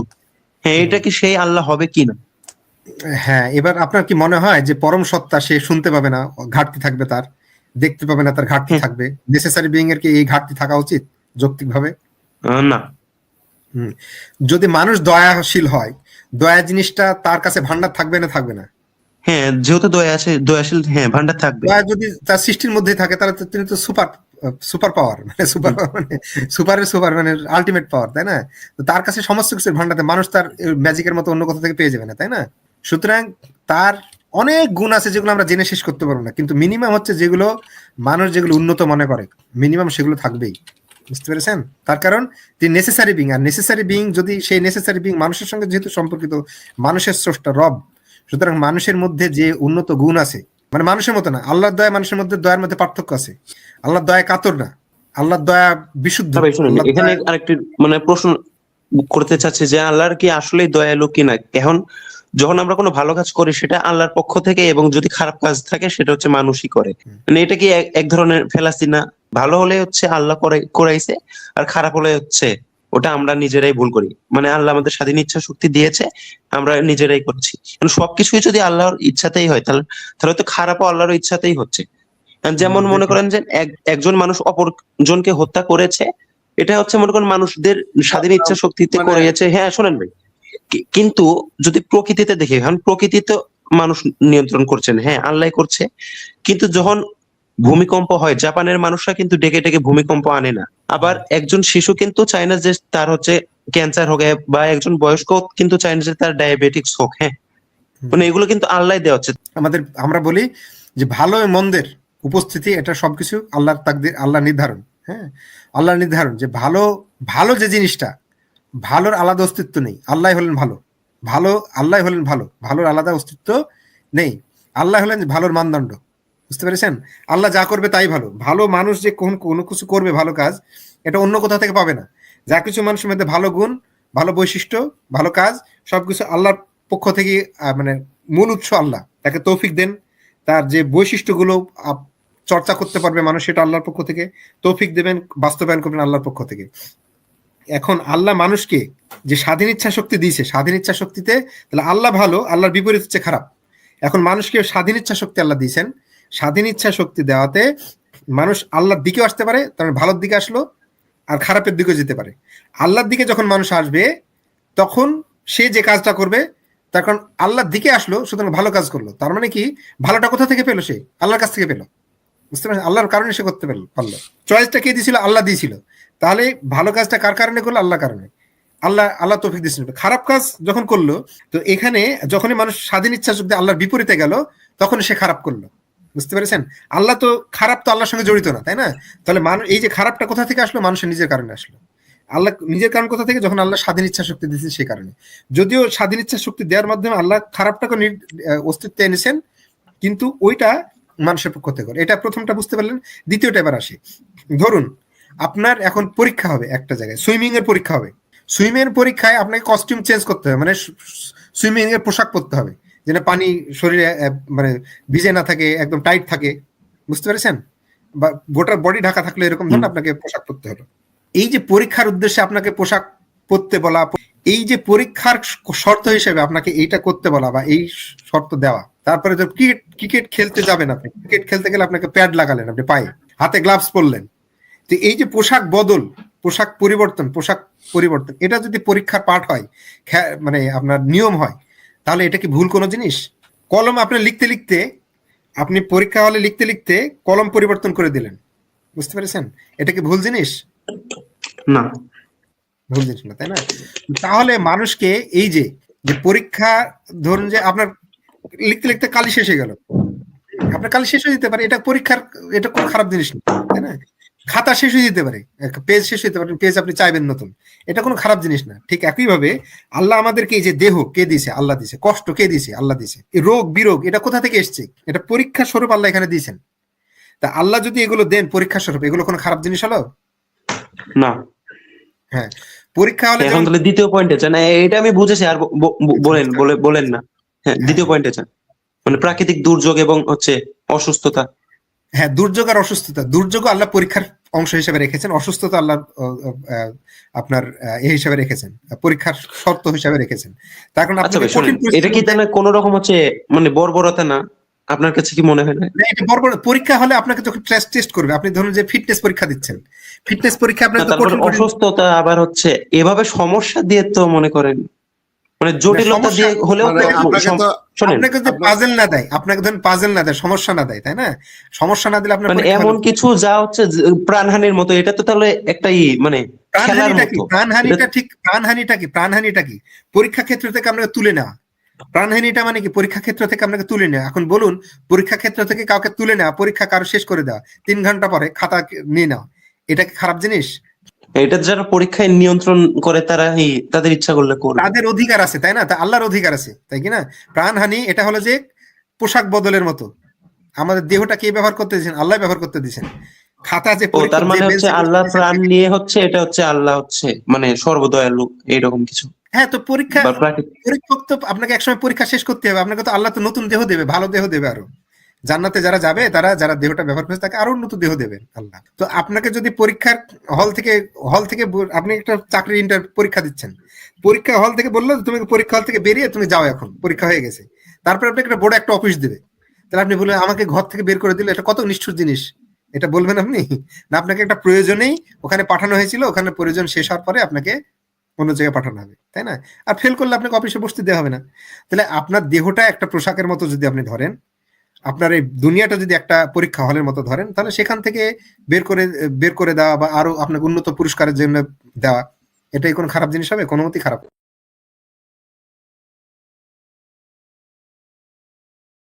হ্যাঁ, এটা কি সেই আল্লাহ হবে কি না? হ্যাঁ, এবার আপনার কি মনে হয় যে পরম সত্তা সে শুনতে পাবে না, ঘাটতি থাকবে তার, দেখতে পাবে না, তার ঘাটতি থাকবে? নেসেসারি বিইং এর কি এই ঘাটতি থাকা উচিত যৌক্তিকভাবে? না। যদি মানুষ দয়াশীল হয়, দয়া জিনিসটা তার কাছে ভান্ডার থাকবে না, থাকবে না? হ্যাঁ, যেহেতু দয়া আছে, দয়াশীল, হ্যাঁ, ভান্ডার থাকবে। দয়া যদি তার সৃষ্টির মধ্যে থাকে, তাহলে তিনি তো সুপার পাওয়ার, মানে সুপারের সুপার, মানে আলটিমেট পাওয়ার, তাই না? তো তার কাছে সমস্ত কিছুর ভান্ডার, মানুষ তার ম্যাজিকের মতো অন্য কোথা থেকে পেয়ে যাবে না, তাই না? সুতরাং তার অনেক গুণ আছে যেগুলো আমরা জেনে শেষ করতে পারবো না, কিন্তু মিনিমাম হচ্ছে যেগুলো মানুষ যেগুলো উন্নত মনে করে, মিনিমাম সেগুলো থাকবেই। বুঝতে পেরেছেন? তার কারণ তিনি নেসেসারি বিং, আর নেসেসারি বিং যদি সেই নেসেসারি বিং মানুষের সঙ্গে যেহেতু সম্পর্কিত, মানুষের স্রষ্টা রব, সুতরাং মানুষের মধ্যে যে উন্নত গুণ আছে, মানে মানুষের মতো না, আল্লাহর দয়া মানুষের মধ্যে, দয়ার মধ্যে পার্থক্য আছে। আল্লাহর দয়া কাতর না, আল্লাহর দয়া বিশুদ্ধ। এখানে আরেকটি মানে প্রশ্ন করতে চাচ্ছি যে আল্লাহর কি আসলেই দয়ালু কিনা। এখন যখন আমরা কোনো ভালো কাজ করি সেটা আল্লাহর পক্ষ থেকে, এবং যদি খারাপ কাজ থাকে সেটা হচ্ছে মানুষই করে। মানে এটা কি এক ধরনের ফেলাসি না? ভালো হলে হচ্ছে আল্লাহ করাইছে, আর খারাপ হলে হচ্ছে ওটা আমরা নিজেরাই ভুল করি। মানে আল্লাহ আমাদের স্বাধীন ইচ্ছা শক্তি দিয়েছে, আমরা নিজেরাই করছি। সবকিছুই যদি আল্লাহর ইচ্ছাতেই হয়, তাহলে তো খারাপও আল্লাহর ইচ্ছাতেই হচ্ছে। যেমন মনে করেন যে একজন মানুষ অপরজনকে হত্যা করেছে, এটা হচ্ছে মনে করেন মানুষদের স্বাধীন ইচ্ছা শক্তিতে করেছে। হ্যাঁ, শোনেন ভাই, কিন্তু যদি প্রকৃতিতে দেখি, এখন প্রকৃতি তো মানুষ নিয়ন্ত্রণ করছেন, হ্যাঁ, আল্লাহ করছে। কিন্তু যখন ভূমিকম্প হয়, জাপানের মানুষরা কিন্তু ডেকে ডেকে ভূমিকম্প আনে না। আবার একজন শিশু কিন্তু চায় না যে তার হচ্ছে ক্যান্সার হোক, বা একজন বয়স্ক কিন্তু চায় না যে তার ডায়াবেটিক্স হোক। হ্যাঁ, মানে এগুলো কিন্তু আল্লাহ দেওয়া হচ্ছে আমাদের। আমরা বলি যে ভালো মন্দের উপস্থিতি, এটা সবকিছু আল্লাহর তাকদীর, আল্লাহ নির্ধারণ। হ্যাঁ, আল্লাহ নির্ধারণ যে ভালো যে জিনিসটা, ভালোর আলাদা অস্তিত্ব নেই। আল্লাহ হলেন ভালো, আল্লাহ হলেন ভালোর আলাদা অস্তিত্ব নেই। আল্লাহ হলেন ভালোর মানদণ্ড। বুঝতে পেরেছেন? আল্লাহ যা করবে তাই ভালো। মানুষ যে কোনো কিছু করবে ভালো কাজ, এটা অন্য কোথা থেকে পাবে না। যা কিছু মানুষের মধ্যে ভালো গুণ, ভালো বৈশিষ্ট্য, ভালো কাজ, সবকিছু আল্লাহর পক্ষ থেকে, মানে মূল উৎস আল্লাহ। তাকে তৌফিক দেন, তার যে বৈশিষ্ট্যগুলো চর্চা করতে পারবে মানুষ, সেটা আল্লাহর পক্ষ থেকে তৌফিক দেবেন, বাস্তবায়ন করবেন আল্লাহর পক্ষ থেকে। এখন আল্লাহ মানুষকে যে স্বাধীন ইচ্ছা শক্তি দিয়েছে, স্বাধীন ইচ্ছা শক্তিতে তাহলে আল্লাহ ভালো, আল্লাহর বিপরীত হচ্ছে খারাপ। এখন মানুষকে স্বাধীন ইচ্ছা শক্তি আল্লাহ দিয়েছেন, স্বাধীন ইচ্ছা শক্তি দেওয়াতে মানুষ আল্লাহর দিকেও আসতে পারে, তার ভালোর দিকে আসলো, আর খারাপের দিকেও যেতে পারে। আল্লাহর দিকে যখন মানুষ আসবে, তখন সে যে কাজটা করবে তার কারণ আল্লাহর দিকে আসলো, সুতরাং ভালো কাজ করলো। তার মানে কি, ভালোটা কোথা থেকে পেলো? সে আল্লাহর কাছ থেকে পেলো, বুঝতে পারছেন? আল্লাহর কারণে সে করতে পারলো। চয়েসটা কে দিয়েছিল? আল্লাহ দিয়েছিল। তাহলে ভালো কাজটা কার কারণে করলো? আল্লাহর কারণে। আল্লাহ তৌফিক দিয়েছিল। খারাপ কাজ যখন করলো, তো এখানে যখনই মানুষ স্বাধীন ইচ্ছা শক্তি আল্লাহর বিপরীতে গেল, তখন সে খারাপ করলো, বুঝতে পেরেছেন? আল্লাহ তো খারাপ তো আল্লাহর সঙ্গে জড়িত না, তাই না? তাহলে মানুষ এই যে খারাপটা কোথা থেকে আসলো? মানুষের নিজের কারণে আসলো। আল্লাহ নিজের কারণ কোথা থেকে? যখন আল্লাহ স্বাধীন ইচ্ছা শক্তি দিয়েছেন সে কারণে। যদিও স্বাধীন ইচ্ছা শক্তি দেওয়ার মাধ্যমে আল্লাহ খারাপটাকে অস্তিত্বে এনেছেন, কিন্তু ওইটা মানুষের পক্ষ থেকে। এটা প্রথমটা বুঝতে পারলেন। দ্বিতীয়টা এবার আসি। ধরুন আপনার এখন পরীক্ষা হবে একটা জায়গায়, সুইমিং এর পরীক্ষা হবে। সুইমিং এর পরীক্ষায় আপনাকে কস্টিউম চেঞ্জ করতে হবে, মানে সুইমিং এর পোশাক পরতে হবে, যেন পানি শরীরে মানে ভিজে না থাকে, একদম টাইট থাকে, বুঝতে পেরেছেন? বা গোটা বডি ঢাকা থাকলে এরকম ধরনের আপনাকে পোশাক পরতে হলো। এই যে পরীক্ষার উদ্দেশ্যে আপনাকে পোশাক পরতে বলা, এই যে পরীক্ষার শর্ত হিসেবে আপনাকে এইটা করতে বলা বা এই শর্ত দেওয়া, তারপরে তো ক্রিকেট খেলতে যাবেন, আপনি ক্রিকেট খেলতে গেলে আপনাকে প্যাড লাগালেন, আপনি পায়ে হাতে গ্লাভস পরলেন। তো এই যে পোশাক পরিবর্তন, এটা যদি পরীক্ষার পাঠ হয়, মানে আপনার নিয়ম হয়, তাহলে এটা কি ভুল কোনো জিনিস? কলম আপনি আপনি পরীক্ষা হলে লিখতে লিখতে কলম পরিবর্তন করে দিলেন, বুঝতে পেরেছেন? এটা কি ভুল জিনিস? না, ভুল জিনিস না, তাই না? তাহলে মানুষকে এই যে পরীক্ষা, ধরুন যে আপনার লিখতে লিখতে কালি শেষ হয়ে গেল, আপনার কালি শেষ হয়ে যেতে পারে, এটা পরীক্ষার, এটা কোনো খারাপ জিনিস না, তাই না? খাতা শেষ হয়ে যেতে পারে, পেজ শেষ হতে পারে, পেজ আপনি চাইবেন নতুন, এটা কোনো খারাপ জিনিস না। ঠিক একইভাবে আল্লাহ আমাদেরকে এই যে দেহ কে দিয়েছে? আল্লাহ দিয়েছে। কষ্ট কে দিয়েছে? আল্লাহ দিয়েছে। রোগ বিরোগ এটা কোথা থেকে এসছে? এটা পরীক্ষা স্বরূপ আল্লাহ এখানে দিয়েছেন। তা আল্লাহ যদি এগুলো দেন পরীক্ষা স্বরূপ, এগুলো কোনো খারাপ জিনিস হলো? না। হ্যাঁ, পরীক্ষা হলে এখন তাহলে দ্বিতীয় পয়েন্টে চান, এটা আমি বুঝেছি, আর বলেন না। হ্যাঁ, দ্বিতীয় পয়েন্টে চান, মানে প্রাকৃতিক দুর্যোগ এবং অসুস্থতা। হ্যাঁ, দুর্যোগ আর অসুস্থতা। দুর্যোগ আল্লাহ পরীক্ষার অংশ হিসেবে রেখেছেন, অসুস্থতা আল্লাহ আপনার হিসাবে রেখেছেন, পরীক্ষার শর্ত হিসাবে রেখেছেন। তার কারণ এটা কি তাহলে কোন রকম মানে বর্বরতা না? আপনার কাছে কি মনে হয় না? এটা বর্বর পরীক্ষা হলে আপনাকে যখন টেস্ট করবে, আপনি ধরুন যে ফিটনেস পরীক্ষা দিচ্ছেন, ফিটনেস পরীক্ষা আপনাকে অসুস্থতা আবার এভাবে সমস্যা দিয়ে তো মনে করেন, মানে জটিলতা দিয়ে হলেও আপনাকে যদি পাজল না দেয়, আপনাকে ধরুন পাজল না দেয়, সমস্যা না দেয়, তাই না? সমস্যা না দিলে আপনার মানে এমন কিছু যা প্রাণহানির মতো, এটা তো তাহলে একটা মানে প্রাণহানিটা কি পরীক্ষা ক্ষেত্র থেকে আপনাকে তুলে নেওয়া। প্রাণহানিটা মানে কি? পরীক্ষা ক্ষেত্র থেকে আপনাকে তুলে নেওয়া। এখন বলুন, পরীক্ষা ক্ষেত্র থেকে কাউকে তুলে নেওয়া, পরীক্ষা কারো শেষ করে দেওয়া, 3 ঘন্টা পরে খাতা নিয়ে নেওয়া, এটা কি খারাপ জিনিস? এটা যারা পরীক্ষায় নিয়ন্ত্রণ করে তারা তাদের ইচ্ছা করলে করবে, তাদের অধিকার আছে, তাই না? তা আল্লাহর অধিকার আছে, তাই কি না? প্রাণহানি এটা হলো যে পোশাক বদলের মতো। আমাদের দেহটা কে ব্যবহার করতে দিয়েছেন? আল্লাহ ব্যবহার করতে দিয়েছেন। খাতা যে তার মানে আল্লাহ প্রাণ নিয়ে এটা আল্লাহ মানে সর্বদয়ালু, এইরকম কিছু। হ্যাঁ, তো পরীক্ষক তো আপনাকে একসময় পরীক্ষা শেষ করতে হবে। আপনাকে তো আল্লাহ তো নতুন দেহ দেবে, ভালো দেহ দেবে। আরো জান্নাতে যারা যাবে, যারা দেহটা ব্যবহার করছে তাকে আরো উন্নত দেহ দেবেন আল্লাহ। তো আপনাকে যদি পরীক্ষার হল থেকে আপনি একটা চাকরির পরীক্ষা দিচ্ছেন, পরীক্ষা হল থেকে বললো তুমি পরীক্ষা হল থেকে বেরিয়ে তুমি যাও, এখন পরীক্ষা হয়ে গেছে, তারপরে আপনাকে একটা বড় একটা অফিস দেবে, তাহলে আপনি বললেন আমাকে ঘর থেকে বের করে দিলে, এটা কত নিষ্ঠুর জিনিস, এটা বলবেন আপনি? না, আপনাকে একটা প্রয়োজনেই ওখানে পাঠানো হয়েছিল, ওখানে প্রয়োজন শেষ হওয়ার পরে আপনাকে অন্য জায়গায় পাঠানো হবে, তাই না? আর ফেল করলে আপনাকে অফিসে বসতে দেওয়া হবে না। তাহলে আপনার দেহটা একটা পোশাকের মতো যদি আপনি ধরেন, আপনার এই দুনিয়াটা যদি একটা পরীক্ষা হলের মতো ধরেন, তাহলে সেখান থেকে বের করে দেওয়া বা আরো আপনাকে উন্নত পুরস্কারের জন্য দেওয়া, এটাই কোনো খারাপ জিনিস হবে? কোনো মতেই খারাপ